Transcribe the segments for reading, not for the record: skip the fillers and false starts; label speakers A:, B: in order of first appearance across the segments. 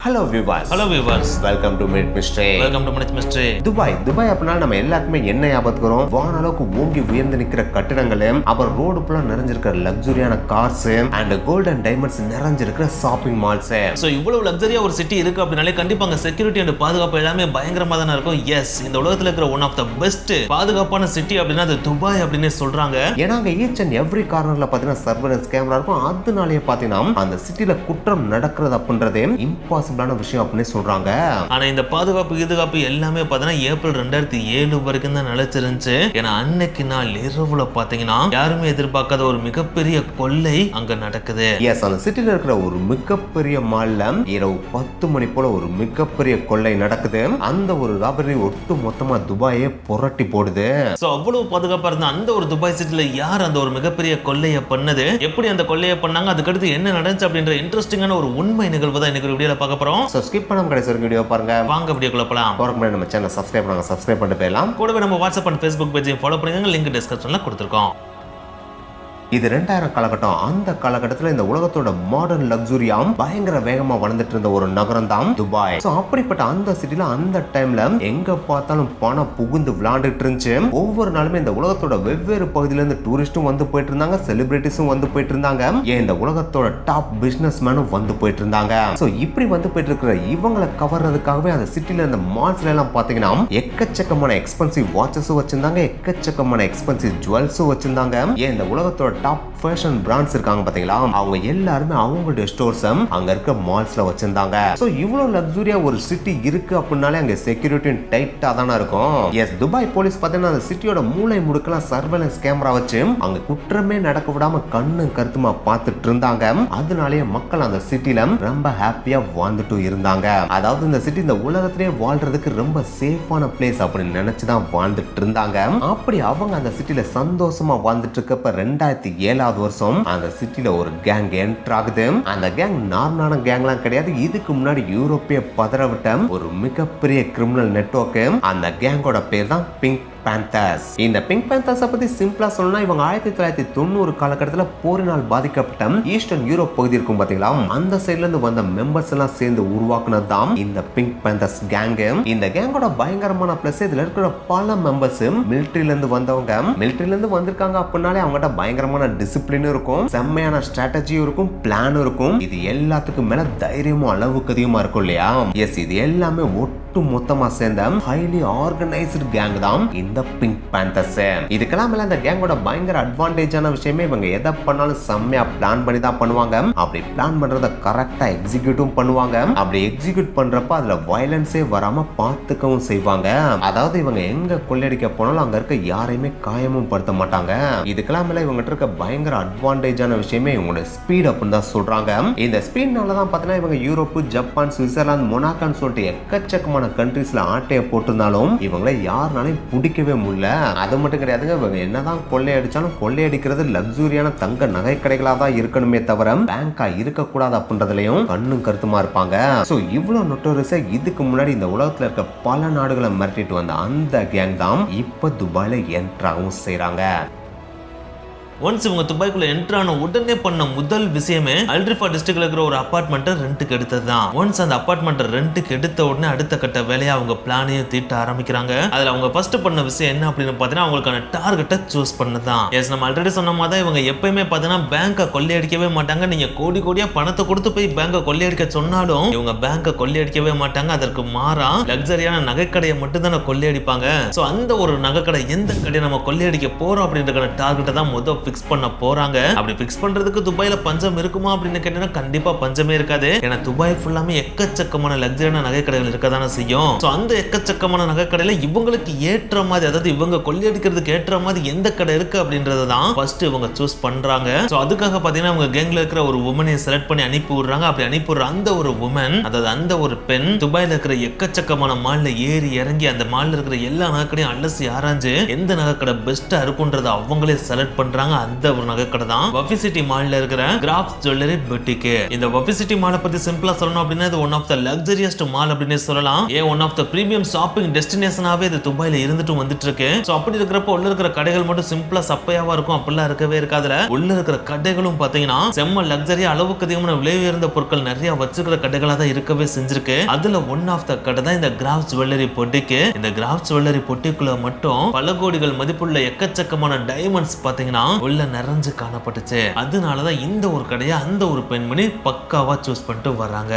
A: Hello viewers. Welcome to Minute Mystery. Dubai அப்படின்னா நம்ம எல்லாருக்குமே என்ன ஞாபகத்துக்கு வரும்? வான அளவுக்கு ஓங்கி உயர்ந்து நிக்கிற கட்டிடங்கள், அப்புறம் ரோடு ஃபுல்லா நிறைஞ்சிருக்கிற லக்ஸுரியான கார்ஸ் அண்ட் கோல்டன் டைமண்ட்ஸ் நிறைஞ்சிருக்கிற ஷாப்பிங் மால்ஸ்.
B: சோ இவ்வளவு லக்ஸரியா ஒரு சிட்டி இருக்கு அப்படினாலே கண்டிப்பா அங்க செக்யூரிட்டி அண்ட் பாதுகாப்பு எல்லாமே பயங்கரமா தான இருக்கும். எஸ், இந்த உலகத்துல இருக்கிற ஒன் ஆஃப் த பெஸ்ட் பாதுகாப்பான சிட்டி அப்படினா அது துபாய் அப்படினே சொல்றாங்க.
A: ஏன்னா அங்க ஈச் அண்ட் எவ்ரி கார்னர்ல பாத்தீங்கன்னா சர்வேலன்ஸ் கேமரா இருக்கும். அதனாலேயே பாத்தீங்கன்னா அந்த சிட்டில குற்றம் நடக்கிறது அப்படின்றதே இம்பாசிபிளான விஷயம் அப்படின்னு சொல்றாங்க.
B: ஆனா இந்த பாதுகாப்பு எல்லாமே பாத்தீங்கன்னா ஏப்ரல் 2007 வரைக்கும் தான் நிலைச்சிருந்துச்சு. ஏன்னா அன்னைக்கு நாள் இரவுல பாத்தீங்கன்னா யாருமே எதிர்பார்க்காத ஒரு மிகப்பெரிய கொள்ளை அங்க நடக்குது.
A: எஸ், அந்த சிட்டில இருக்கிற ஒரு மிகப்பெரிய மால்ல இரவு 10 மணி போல ஒரு மிகப்பெரிய கொள்ளை நடக்குது. அந்த ஒரு ராபரி ஒட்டு மொத்தமா துபாயை புரட்டி போடுது.
B: சோ அவ்வளவு பாதுகாப்பா இருந்த அந்த ஒரு துபாய் சிட்டில யார் அந்த ஒரு மிகப்பெரிய கொள்ளையை பண்ணது, எப்படி அந்த கொள்ளையை பண்ணாங்க, அதுக்கடுத்து என்ன நடந்துச்சு அப்படின்ற இன்ட்ரெஸ்டிங்கான ஒரு உண்மை நிகழ்வு தான் இன்னைக்கு வீடியோல பார்க்க போறோம்.
A: சோ ஸ்கிப் பண்ணாம கடைசி வரைக்கும் வீடியோ பாருங்க.
B: வாங்க வீடியோக்குள்ள போலாம்.
A: போறதுக்கு முன்னாடி நம்ம சேனலை சப்ஸ்கிரைப் பண்ணிட்டு போயிடலாம்.
B: கூடவே நம்ம வாட்ஸ்அப் அண்ட் ஃபேஸ்புக் பேஜையும் ஃபாலோ பண்ணுங்க, லிங்க் டிஸ்கிரிப்ஷன்ல கொடுத்திருக்கோம்.
A: இது 2000 காலகட்டம். அந்த காலகட்டத்தில் இந்த உலகத்தோட மாடர்ன் லக்ஸுரியாம் பயங்கர வேகமா வளர்ந்துட்டு இருந்த ஒரு நகரம் தான் துபாய். அப்படிப்பட்ட அந்த சிட்டில அந்த டைம்ல எங்க பார்த்தாலும் பணம் புகுந்து விளையாண்டுட்டு இருந்துச்சு. ஒவ்வொரு நாளுமே இந்த உலகத்தோட வெவ்வேறு பகுதியில இருந்து டூரிஸ்டும் வந்து போயிட்டு இருந்தாங்க, செலிபிரிட்டிஸும் வந்து போயிட்டு இருந்தாங்க, ஏன் இந்த உலகத்தோட டாப் பிசினஸ் மேனும் வந்து போயிட்டு இருந்தாங்க. இப்படி வந்து போயிட்டு இருக்கிற இவங்களை கவர்றதுக்காகவே அந்த சிட்டில இந்த மால்ஸ்ல எல்லாம் பாத்தீங்கன்னா எக்கச்சக்கமான எக்ஸ்பென்சிவ் வாட்சஸும் வச்சிருந்தாங்க, எக்கச்சக்கமான எக்ஸ்பென்சிவ் ஜுவல்ஸும் வச்சிருந்தாங்க. ஏன் இந்த உலகத்தோட டாப் ஃபேஷன் பிராண்ட்ஸ் இருக்காங்க பாத்தீங்களா, அவங்க எல்லாருமே அவங்களுடைய ஸ்டோர்ஸ் அங்க இருக்க மால்ஸ்ல வச்சிருந்தாங்க. சோ இவ்வளவு லக்ஸுரியா ஒரு சிட்டி இருக்கு அப்படினாலே அங்க செக்யூரிட்டி டைட்டா தான இருக்கும். எஸ், துபாய் போலீஸ் பாத்தீங்கன்னா அந்த சிட்டியோட மூளை முடுக்கெல்லாம் சர்வேலன்ஸ் கேமரா வச்சு அங்க குற்றமே நடக்க விடாம கண்ணு கருத்துமா பார்த்துட்டு இருந்தாங்க. அதனாலேயே மக்கள் அந்த சிட்டில ரொம்ப ஹாப்பியா வாழ்ந்துட்டு இருந்தாங்க. அதாவது இந்த சிட்டி இந்த உலகத்திலேயே வாழ்றதுக்கு ரொம்ப சேஃபான பிளேஸ் அப்படின்னு நினைச்சுதான் வாழ்ந்துட்டு இருந்தாங்க. அப்படி அவங்க அந்த சிட்டில சந்தோஷமா வாழ்ந்துட்டு இருக்கப்ப 2007 வருஷம் அந்த சிட்டில ஒரு கேங் என்டர் ஆகுது. அந்த கேங் நார்மலான கேங்லாம் கிடையாது. இதுக்கு முன்னாடி யூரோப்பிய பதறவிட்ட ஒரு மிகப்பெரிய கிரிமினல் நெட்வொர்க். அந்த கேங்கோட பேர் தான் பிங்க் பேந்தர்ஸ். இந்த பிங்க் பேந்தர்ஸ் பத்தி சிம்பிளா சொல்லணும்னா இவங்க 1990 காலகட்டத்தில் போரினால் பாதிக்கப்பட்ட ஈஸ்டர்ன் யூரோப் பகுதி இருக்கும் பாத்தீங்களா, அந்த சைட்ல இருந்து வந்த மெம்பர்ஸ் எல்லாம் சேர்ந்து உருவாக்குனது தான் இந்த பிங்க் பேந்தர்ஸ் கேங். இந்த கேங்கோட பயங்கரமான பிளஸ் இதுல இருக்கிற பல மெம்பர்ஸ் மிலிட்டரியில இருந்து வந்தவங்க. மிலிட்டரியில இருந்து வந்திருக்காங்க அப்படின்னாலே அவங்ககிட்ட பயங்கரமான டிசிப்ளினும் இருக்கும், செம்மையான ஸ்ட்ராட்டஜியும் இருக்கும், பிளானும் இருக்கும். இது எல்லாத்துக்கும் மேல தைரியமும் அளவுக்கு அதிகமா இருக்கும் இல்லையா. எஸ், இது எல்லாமே ஒட்டு மொத்தமா சேர்ந்த ஹைலி ஆர்கனைஸ்டு கேங் தான் இந்த பிங்க் பேந்தர்ஸ். இதுக்கெல்லாம் மேல இந்த கேங்கோட பயங்கர அட்வான்டேஜான விஷயமே இவங்க எதை பண்ணாலும் செம்மையா பிளான் பண்ணி தான் பண்ணுவாங்க. அப்படி பிளான் பண்றத கரெக்டா எக்ஸிக்யூட்டும் பண்ணுவாங்க. அப்படி எக்ஸிக்யூட் பண்றப்ப அதுல வயலன்ஸே வராம பார்த்துக்கவும் செய்வாங்க. அதாவது இவங்க எங்க கொள்ளையடிக்க போனாலும் அங்க இருக்க யாரையுமே காயமும் படுத்த மாட்டாங்க. இதுக்கெல்லாம் மேல இவங்க இருக்க பயங்கர அட்வான்டேஜான விஷயமே இவங்களோட ஸ்பீட் அப்படின்னு தான் சொல்றாங்க. இந்த ஸ்பீட்னால தான் பாத்தீங்கன்னா இவங்க யூரோப்பு, ஜப்பான், சுவிட்சர்லாந்து, மொனாக்கோன்னு சொல்லிட்டு எக்கச்சக்கமான கண்ட்ரீஸ்ல ஆட்டைய போட்டிருந்தாலும் இவங்களை யாருனாலையும் பிடிக்கவே முடியல. அது மட்டும் கிடையாதுங்க, இவங்க என்னதான் கொள்ளையடிச்சாலும் கொள்ளையடிக்கிறது லக்ஸூரியான தங்க நகை கடைகளா தான் இருக்கணுமே தவிர பேங்கா இருக்கக்கூடாது அப்படின்றதுலயும் கண்ணும் கருத்துமா இருப்பாங்க. சோ இவ்வளவு நொட்டோரியஸா இதுக்கு முன்னாடி இந்த உலகத்துல இருக்க பல நாடுகளை மிரட்டிட்டு வந்த அந்த கேங் தான் இப்ப துபாயில என்ட்ராகவும் செய்றாங்க.
B: ஒன்ஸ் இவங்க துபாய்க்குள்ள என்டர் ஆன உடனே பண்ண முதல் விஷயமே அல்ரிஃபா டிஸ்ட்ரிக்ட்ல இருக்கிற ஒரு அபார்ட்மெண்ட்டை ரெண்டுக்கு எடுத்ததுதான். ஒன்ஸ் அந்த அபார்ட்மெண்ட்டை ரெண்டுக்கு எடுத்த உடனே அடுத்த கட்ட வேலையை அவங்க பிளானையும் தீட்ட ஆரம்பிக்கிறாங்க. அதுல அவங்க ஃபர்ஸ்ட் பண்ண விஷயம் என்ன அப்படின்னு பாத்தீங்கன்னா அவங்களுக்கான டார்கெட்டை சூஸ் பண்ணதான். எஸ், நம்ம ஆல்ரெடி சொன்ன மாதிரி இவங்க எப்பயுமே பாத்தீங்கன்னா பேங்கை கொள்ளையடிக்கவே மாட்டாங்க. நீங்க கோடி கோடியா பணத்தை கொடுத்து போய் பேங்கை கொள்ளையடிக்க சொன்னாலும் இவங்க பேங்கை கொள்ளையடிக்கவே மாட்டாங்க. அதற்கு மாறா லக்ஸரியான நகைக்கடையை மட்டும் தான் கொள்ளையடிப்பாங்க. சோ அந்த ஒரு நகைக்கடை எந்த கடையை நம்ம கொள்ளையடிக்க போறோம் அப்படின்றதுக்கான டார்கெட்டை தான் முதல் ஃபிக்ஸ் பண்ண போறாங்க. அப்படி ஃபிக்ஸ் பண்றதுக்கு துபாயில பஞ்சம் இருக்குமா அப்படின்னு கேட்டீங்கன்னா கண்டிப்பா பஞ்சமே இருக்காது. ஏன்னா துபாய் ஃபுல்லாமே எக்கச்சக்கமான லக்ஸரியான நகை கடைகள் இருக்கதானே செய்யும். சோ அந்த எக்கச்சக்கமான நகை கடையில இவங்களுக்கு ஏற்ற மாதிரி, அதாவது இவங்க கொள்ளையடிக்கிறதுக்கு ஏற்ற மாதிரி எந்த கடை இருக்கு அப்படின்றத தான் ஃபர்ஸ்ட் இவங்க சூஸ் பண்றாங்க. சோ அதுக்காக பாத்தீங்கன்னா அவங்க கேங்ல இருக்கிற ஒரு உமனை செலக்ட் பண்ணி அனுப்பி விடுறாங்க. அப்படி அனுப்பி விடுற அந்த ஒரு உமன், அதாவது அந்த ஒரு பெண் துபாயில இருக்கிற எக்கச்சக்கமான மால்ல ஏறி இறங்கி அந்த மால்ல இருக்கிற எல்லா நகைக்கடையும் அலசி ஆராய்ஞ்சு எந்த நகைக்கடை பெஸ்டா இருக்குன்றத அவங்களே செலக்ட் பண்றாங்க. அந்த ஒரு நகைக்கடை தான் வஃபி சிட்டி மால்ல இருக்கிற கிராஃப்ஸ் ஜுவல்லரி பொட்டிக். இந்த வஃபி சிட்டி மாலை பத்தி சிம்பிளா சொல்லணும் அப்படின்னா இது one of the luxuriest mall அப்படின்னு சொல்லலாம். One of the premium shopping டெஸ்டினேஷனாவே இது துபாயில இருந்துட்டு வந்துட்டு இருக்கு. சோ அப்படி இருக்கிறப்ப உள்ள இருக்கிற கடைகள் மட்டும் சிம்பிளா சப்பையாவா இருக்கும் அப்படிலாம் இருக்கவே இருக்காதுல. உள்ள இருக்கிற கடைகளும் பாத்தீங்கன்னா செம்ம லக்ஸரியா அளவுக்கு அதிகமான விலை உயர்ந்த பொருட்கள் நிறைய வச்சிருக்கிற கடைகளா தான் இருக்கவே செஞ்சிருக்கு. அதுல ஒன் ஆஃப் த கடை தான் இந்த கிராஃப்ஸ் ஜுவல்லரி பொட்டிக். இந்த கிராஃப்ஸ் ஜுவல்லரி பொட்டிக்குள்ள மட்டும் பல கோடிகள் மதிப்புள்ள எக்கச்சக்கமான டைமண்ட்ஸ் பாத்தீங்கன்னா உள்ள நிறைஞ்சு காணப்பட்டுச்சு. அதனாலதான் இந்த ஒரு கடையை அந்த ஒரு பெண்மணி பக்காவா சூஸ் பண்ணிட்டு வர்றாங்க.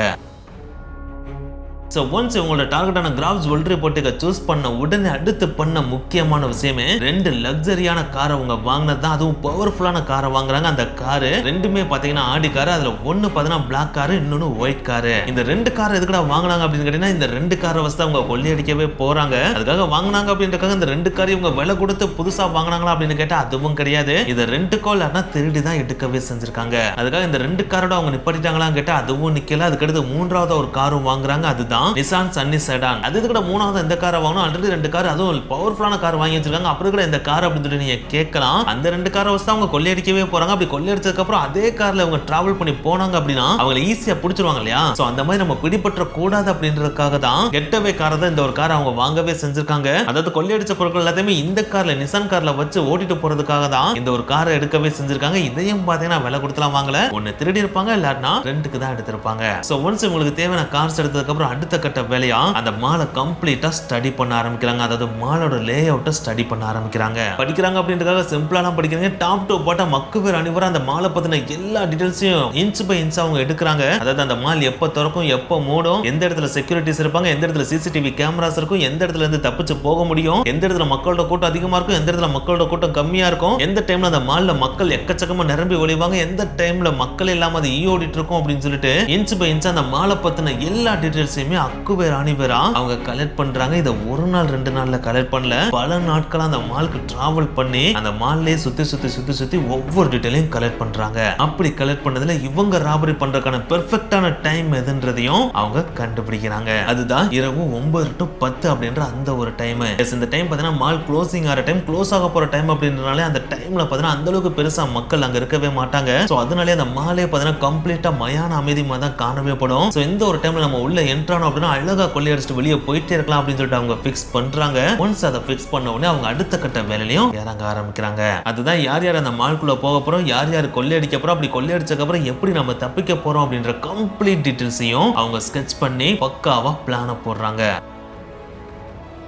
B: So once உங்களோட டார்கெட்டான கிராஃப்ஸ் ஜுவல்லரி பொட்டிக்க சூஸ் பண்ண உடனே அடுத்து பண்ண முக்கியமான விஷயமே 2 லக்ஸரியான காரை அவங்க வாங்கினது தான். அதுவும் பவர்ஃபுல்லான காரை வாங்குறாங்க. அந்த காரு ரெண்டுமே பாத்தீங்கன்னா ஆடி காரு. அதுல ஒன்னு பாத்தீங்கன்னா பிளாக் காரு, இன்னொன்னு ஒயிட் காரு. இந்த 2 காரை எதுக்குடா வாங்கினாங்க அப்படின்னு கேட்டீங்கன்னா இந்த 2 காரை வச்சு அவங்க கொள்ளையடிக்கவே போறாங்க. அதுக்காக வாங்கினாங்க அப்படின்றக்காக இந்த 2 காரையும் இவங்க விலை கொடுத்து புதுசா வாங்கினாங்களா அப்படின்னு கேட்டா அதுவும் கிடையாது. இதை ரெண்டு கால் திருடி தான் எடுக்கவே செஞ்சிருக்காங்க. அதுக்காக இந்த 2 காரோட அவங்க நிப்பாட்டிட்டாங்களான்னு கேட்டா அதுவும் நிக்கல. அதுக்கடுத்து 3வது ஒரு காரும் வாங்குறாங்க. அதுதான் நிசான் சன்னி செடான். அது கூட 3வது இந்த காரை வாங்கணும். ஆல்ரெடி 2 கார் அதுவும் பவர்ஃபுல்லான கார் வாங்கி வச்சிருக்காங்க. அப்புறம் கூட இந்த கார் அப்படின்னு சொல்லி நீங்க கேட்கலாம். அந்த 2 காரை வச்சு அவங்க கொள்ளையடிக்கவே போறாங்க. அப்படி கொள்ளையடிச்சதுக்கு அப்புறம் அதே கார்ல அவங்க டிராவல் பண்ணி போனாங்க அப்படின்னா அவங்களை ஈஸியா பிடிச்சிருவாங்க இல்லையா? சோ அந்த மாதிரி நம்ம பிடிபற்ற கூடாது அப்படின்றதுக்காக தான் கெட்டவே காரை தான் இந்த ஒரு காரை அவங்க வாங்கவே செஞ்சிருக்காங்க. அதாவது கொள்ளையடிச்ச பொருட்கள் எல்லாத்தையுமே இந்த கார்ல நிசான் கார்ல வச்சு ஓட்டிட்டு போறதுக்காக தான் இந்த ஒரு காரை எடுக்கவே செஞ்சிருக்காங்க. இதையும் பாத்தீங்கன்னா விலை கொடுத்துலாம் வாங்கல. ஒன்னு திருடி இருப்பாங்க, இல்லாட்டினா ரெண்டுக்கு தான் எடுத்திருப்பாங்க. சோ ஒன்ஸ் உங்களுக்கு தேவையான கார்ஸ் எடுத்ததுக்கு அப்புறம் அடுத்த கட்ட வேலையா அந்த மாலை கம்ப்ளீட்டா ஸ்டடி பண்ண ஆரம்பிக்கிறாங்க. அதாவது மாலோட லே அவுட்டை ஸ்டடி பண்ண ஆரம்பிக்கிறாங்க. படிக்கிறாங்க அப்படின்றதுக்காக சிம்பிளாலாம் படிக்கிறாங்க. டாப் டு பாட்டம் மக்கு பேர் அணிவர அந்த மாலை பத்தின எல்லா டீடைல்ஸையும் இன்ச் பை இன்ச் அவங்க எடுக்கிறாங்க. அதாவது அந்த மால் எப்ப திறக்கும், எப்ப மூடும், எந்த இடத்துல செக்யூரிட்டிஸ் இருப்பாங்க, எந்த இடத்துல சிசிடிவி கேமராஸ் இருக்கும், எந்த இடத்துல இருந்து தப்பிச்சு போக முடியும், எந்த இடத்துல மக்களோட கூட்டம் அதிகமா இருக்கும், எந்த இடத்துல மக்களோட கூட்டம் கம்மியா இருக்கும், எந்த டைம்ல அந்த மால்ல மக்கள் எக்கச்சக்கமா நிரம்பி ஒளிவாங்க, எந்த டைம்ல மக்கள் இல்லாம அது ஈயோடிட்டு இருக்கும் அப்படின்னு சொல்லிட்டு இன்ச் பை இன்ச் அந்த மாலை பத்தின எல்லா டீடைல்ஸையுமே அக்குவேர் அணிவரா அவங்க கலெக்ட் பண்றாங்க. இதை ஒரு நாள் 2 நாள்ல கலெக்ட் பண்ணல, பல நாட்களா அந்த மாலுக்கு டிராவல் பண்ணி அந்த மால்லே சுத்தி ஒவ்வொரு டீடைலையும் கலெக்ட் பண்றாங்க. அப்படி கலெக்ட் பண்ணதுல இவங்க ராபரி பண்றதுக்கான பெர்ஃபெக்ட்டான டைம் எதுன்றதையும் அவங்க கண்டுபிடிக்கிறாங்க. அதுதான் இரவு 9 to 10 அப்படின்ற அந்த ஒரு டைம். இந்த டைம் பார்த்தீங்கன்னா மால் க்ளோசிங் ஆகிற டைம், க்ளோஸ் ஆக போற டைம் அப்படின்றனால அந்த டைம்ல பார்த்தீங்கன்னா அந்த அளவுக்கு பெருசா மக்கள் அங்க இருக்கவே மாட்டாங்க. சோ அதனாலே அந்த மாலே பார்த்தீங்கன்னா கம்ப்ளீட்டா மயான அமைதிமா தான் காணவே படும். சோ இந்த ஒரு டைம்ல நம்ம உள்ள என்ட்ரானோம் அப்படின்னா அழகா கொள்ளையடிச்சிட்டு வெளியே போயிட்டே இருக்கலாம் அப்படின்னு சொல்லிட்டு அவங்க ஃபிக்ஸ் பண்றாங்க. ஒன்ஸ் அதை ஃபிக்ஸ் பண்ண உடனே அவங்க அடுத்த கட்ட வேலையிலையும் இறங்க ஆரம்பிக்கிறாங்க. அதுதான் யார் யார் அந்த மால்குள்ள போக போறோம், யார் யார் கொள்ளையடிக்க போறோம், அப்படி கொள்ளையடிச்சதுக்கு அப்புறம் எப்படி நம்ம தப்பிக்க போறோம் அப்படின்ற கம்ப்ளீட் டீடைல்ஸையும் அவங்க ஸ்கெட்ச் பண்ணி பக்காவா பிளான போடுறாங்க.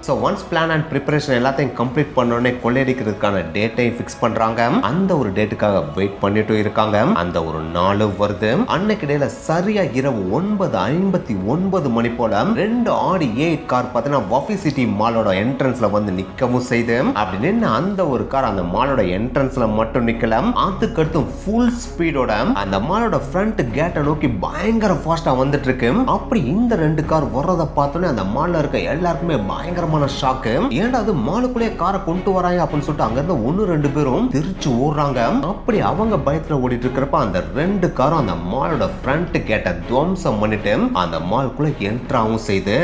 A: So once plan and preparation எல்லாத்தையும் கம்ப்ளீட் பண்ணோடனே கொள்ளையடிக்கிறதுக்கான டேட்டையும் ஃபிக்ஸ் பண்றாங்க. அந்த ஒரு டேட்டுக்காக வெயிட் பண்ணிட்டு இருக்காங்க. அந்த ஒரு நாள் வருது. அன்னைக்கு இடையில சரியா இரவு 9:59 மணி போல 2 ஆடி 8 கார் பார்த்தீங்கன்னா வஃபி சிட்டி மாலோட என்ட்ரன்ஸ்ல வந்து நிக்கவும் செய்து அப்படி நின்று அந்த ஒரு கார் அந்த மாலோட என்ட்ரன்ஸ்ல மட்டும் நிக்கல, அதுக்கடுத்து ஃபுல் ஸ்பீடோட அந்த மாலோட ஃப்ரண்ட் கேட்டை நோக்கி பயங்கர ஃபாஸ்டா வந்துட்டு இருக்கு. அப்படி இந்த 2 கார் வர்றதை பார்த்தோன்னே அந்த மால்ல இருக்க எல்லாருக்குமே பயங்கரமா ஷாக்கு. ஏன்டா அது மாலுக்குள்ளே காரை கொண்டு வராங்க அப்படின்னு சொல்லிட்டு அங்க இருந்து 1-2 பேரும் திருச்சி ஓடுறாங்க. அப்படி அவங்க பயத்துல ஓடிட்டு இருக்கிறப்ப அந்த 2 காரும் அந்த மாலோட ஃப்ரண்ட் கேட்டை துவம்சம் பண்ணிட்டு அந்த மாலுக்குள்ள என்ட்ராவும் செய்து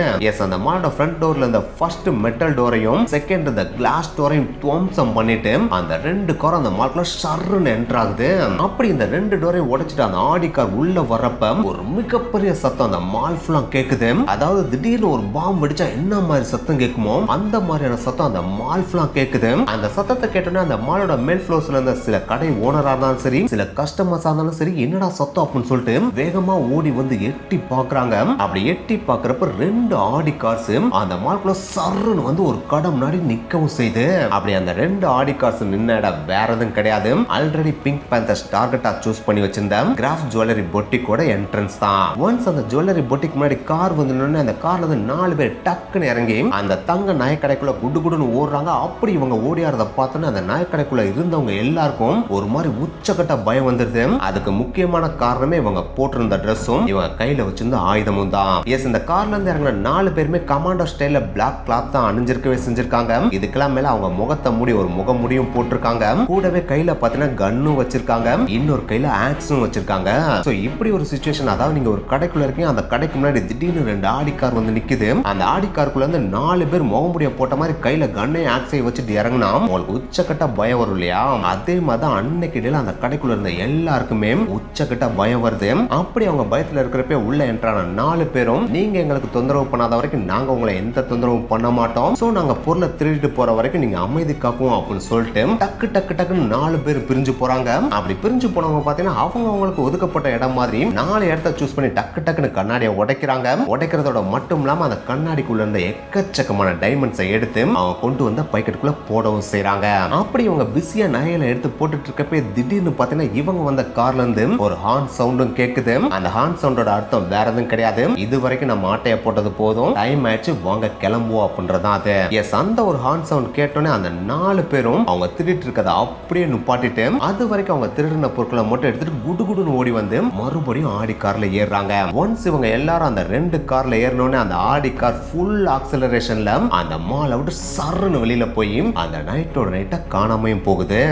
A: அந்த மாலோட ஃப்ரண்ட் டோர்ல இந்த ஃபர்ஸ்ட் மெட்டல் டோரையும் செகண்ட் இந்த கிளாஸ் டோரையும் துவம்சம் பண்ணிட்டு அந்த 2 காரும் அந்த மாலுக்குள்ள ஷர்ன்னு என்டர் ஆகுது. அப்படி இந்த 2 டோரையும் உடைச்சிட்டு அந்த ஆடி கார் உள்ள வர்றப்ப ஒரு மிகப்பெரிய சத்தம் அந்த மால் ஃபுல்லா கேக்குது. அதாவது திடீர்னு ஒரு பாம்பு வெடிச்சா என்ன மாதிரி சத்தம் கேட்கும் அந்த மாதிரியான சத்தம் அந்த மால் ஃபுல்லா கேக்குது. அந்த சத்தத்தை கேட்டோன்னே அந்த மாலோட மேல் ஃப்ளோர்ஸ்ல இருந்த சில கடை ஓனரா இருந்தாலும் சரி, சில கஸ்டமர்ஸ் இருந்தாலும் சரி, என்னடா சத்தம் அப்படின்னு சொல்லிட்டு வேகமா ஓடி வந்து எட்டி பாக்குறாங்க. அப்படி எட்டி பாக்குறப்ப 2 ஆடி கார்ஸ் அந்த மால்குள்ள சர்ன்னு வந்து ஒரு கடை முன்னாடி நிக்கவும் செய்து அப்படி அந்த 2 ஆடி கார்ஸ் நின்ன இடம் வேற எதுவும் கிடையாது, ஆல்ரெடி பிங்க் பேந்தர்ஸ் டார்கெட்டா சூஸ் பண்ணி வச்சிருந்த கிராஃப்ட் ஜுவல்லரி பொட்டிக்கோட என்ட்ரன்ஸ் தான். ஒன்ஸ் அந்த ஜுவல்லரி பொட்டிக் முன்னாடி கார் வந்து அந்த கார்ல இருந்து 4 பேர் டக்குன்னு இறங்கி அந்த தங்க நாயக்கடைக்குள்ள குடுகுடுன்னு ஓடுறாங்க. அப்படி இவங்க ஓடியாரத பார்த்தோன்னே அந்த நாயக்கடைக்குள்ள இருந்தவங்க எல்லாருக்கும் ஒரு மாதிரி உச்சக்கட்ட பயம் வந்துருது. அதுக்கு முக்கியமான காரணமே இவங்க போட்டிருந்த ட்ரெஸ்ஸும் இவங்க கையில வச்சிருந்த ஆயுதமும் தான். இந்த கார்ல இருந்து இறங்கின 4 பேருமே கமாண்டோ ஸ்டைல்ல பிளாக் கிளாத் தான் அணிஞ்சிருக்கவே செஞ்சிருக்காங்க. இதுக்கெல்லாம் மேல அவங்க முகத்தை மூடி ஒரு முகமுடியும் போட்டிருக்காங்க. கூடவே கையில பாத்தீங்கன்னா கன்னும் வச்சிருக்காங்க, இன்னொரு கையில ஆக்ஸும் வச்சிருக்காங்க. சோ இப்படி ஒரு சிச்சுவேஷன், அதாவது நீங்க ஒரு கடைக்குள்ள இருக்கீங்க, அந்த கடைக்கு முன்னாடி திடீர்னு 2 ஆடி கார் வந்து நிக்குது. அந்த ஆடி காருக்குள்ள இருந்து 4 பேர் பேர் முகமுடிய போட்ட மாதிரி கையில கண்ணை ஆக்ஸை வச்சுட்டு இறங்கினா உங்களுக்கு உச்சக்கட்ட பயம் வரும் இல்லையா? அதே மாதிரி அன்னைக்கு இடையில அந்த கடைக்குள்ள இருந்த எல்லாருக்குமே உச்சக்கட்ட பயம் வருது. அப்படி அவங்க பயத்துல இருக்கிறப்ப உள்ள என்ட்ரான 4 பேரும் நீங்க எங்களுக்கு தொந்தரவு பண்ணாத வரைக்கும் நாங்க உங்களை எந்த தொந்தரவும் பண்ண மாட்டோம், சோ நாங்க பொருளை திருடிட்டு போற வரைக்கும் நீங்க அமைதி காப்போம் அப்படின்னு சொல்லிட்டு டக்கு டக்கு டக்குன்னு 4 பேர் பிரிஞ்சு போறாங்க. அப்படி பிரிஞ்சு போனவங்க பாத்தீங்கன்னா அவங்க அவங்களுக்கு ஒதுக்கப்பட்ட இடம் மாதிரி 4 இடத்த சூஸ் பண்ணி டக்கு டக்குன்னு கண்ணாடியை உடைக்கிறாங்க. உடைக்கிறதோட மட்டும் இல்லாம அந்த கண்ணாடிக்குள்ள இருந்த எக்கச்சக்கமான டைமண்ட்ஸை எடுத்து அவங்க கொண்டு வந்த பைக்கெட்டுக்குள்ள போடவும் செய்யறாங்க. அப்படி இவங்க பிஸியா நகையில எடுத்து போட்டுட்டு இருக்கப்ப திடீர்னு பாத்தீங்கன்னா இவங்க வந்த கார்ல இருந்து ஒரு ஹார்ன் சவுண்டும் கேக்குது. அந்த ஹார்ன் சவுண்டோட அர்த்தம் வேற எதுவும் கிடையாது, இது வரைக்கும் நம்ம ஆட்டைய போட்டது போதும், டைம் ஆயிடுச்சு, வாங்க கிளம்புவோம் அப்படின்றதான் அது. எஸ், அந்த ஒரு ஹார்ன் சவுண்ட் கேட்டோன்னே அந்த 4 பேரும் அவங்க திருடிட்டு இருக்கதை அப்படியே நிப்பாட்டிட்டு அது வரைக்கும் அவங்க திருடின பொருட்களை மட்டும் எடுத்துட்டு குடுகுடுன்னு ஓடி வந்து மறுபடியும் ஆடி கார்ல ஏறுறாங்க. ஒன்ஸ் இவங்க எல்லாரும் அந்த 2 கார்ல ஏறினோடனே அந்த ஆடி கார் ஃபுல் ஆக்சலரேஷன்ல அந்த மாலை விட்டு சர்ன்னு வெளியில போய் அந்த நைட்டோட நைட்டா காணாமையும் போகுது.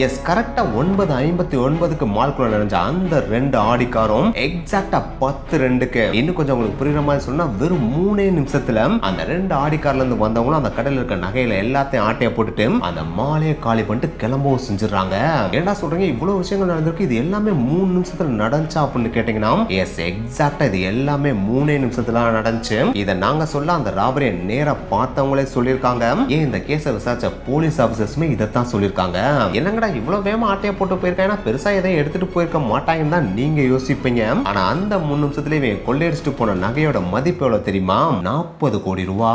A: எஸ், கரெக்டா 9:59க்கு மால்குள்ள நினைஞ்ச அந்த 2 ஆடி காரும் எக்ஸாக்டா 10:02க்கு இன்னும் கொஞ்சம் உங்களுக்கு புரியுற மாதிரி சொன்னா வெறும் 3 நிமிஷத்துல அந்த 2 ஆடி கார்ல இருந்து வந்தவங்களும் அந்த கடையில இருக்க நகையில எல்லாத்தையும் ஆட்டைய போட்டுட்டு அந்த மாலையை காலி பண்ணிட்டு கிளம்பவும் செஞ்சிடறாங்க. ஏன்னா சொல்றீங்க இவ்வளவு விஷயங்கள் நடந்திருக்கு, இது எல்லாமே 3 நிமிஷத்துல நடந்துச்சா அப்படின்னு கேட்டீங்கன்னா எஸ், எக்ஸாக்டா இது எல்லாமே 3 நிமிஷத்துல நடந்துச்சு. இதை நாங்க சொல்ல அந்த ராபரியை நேரா பார்த்தவங்களே சொல்லியிருக்காங்க. ஏன் இந்த கேஸை விசாரிச்ச போலீஸ் ஆபீசர்ஸுமே இதைத்தான் சொல்லியிருக்காங்க. என்னங்கடா இவ்வளவு வேகமா ஆட்டைய போட்டு போயிருக்காங்க, பெருசா எதையும் எடுத்துட்டு போயிருக்க மாட்டாங்கன்னு தான் நீங்க யோசிப்பீங்க. ஆனா அந்த 3 நிமிஷத்துல இவன் கொள்ளையடிச்சிட்டு போன நகையோட மதிப்பு எவ்வளவு தெரியுமா? 40 கோடி ரூபா.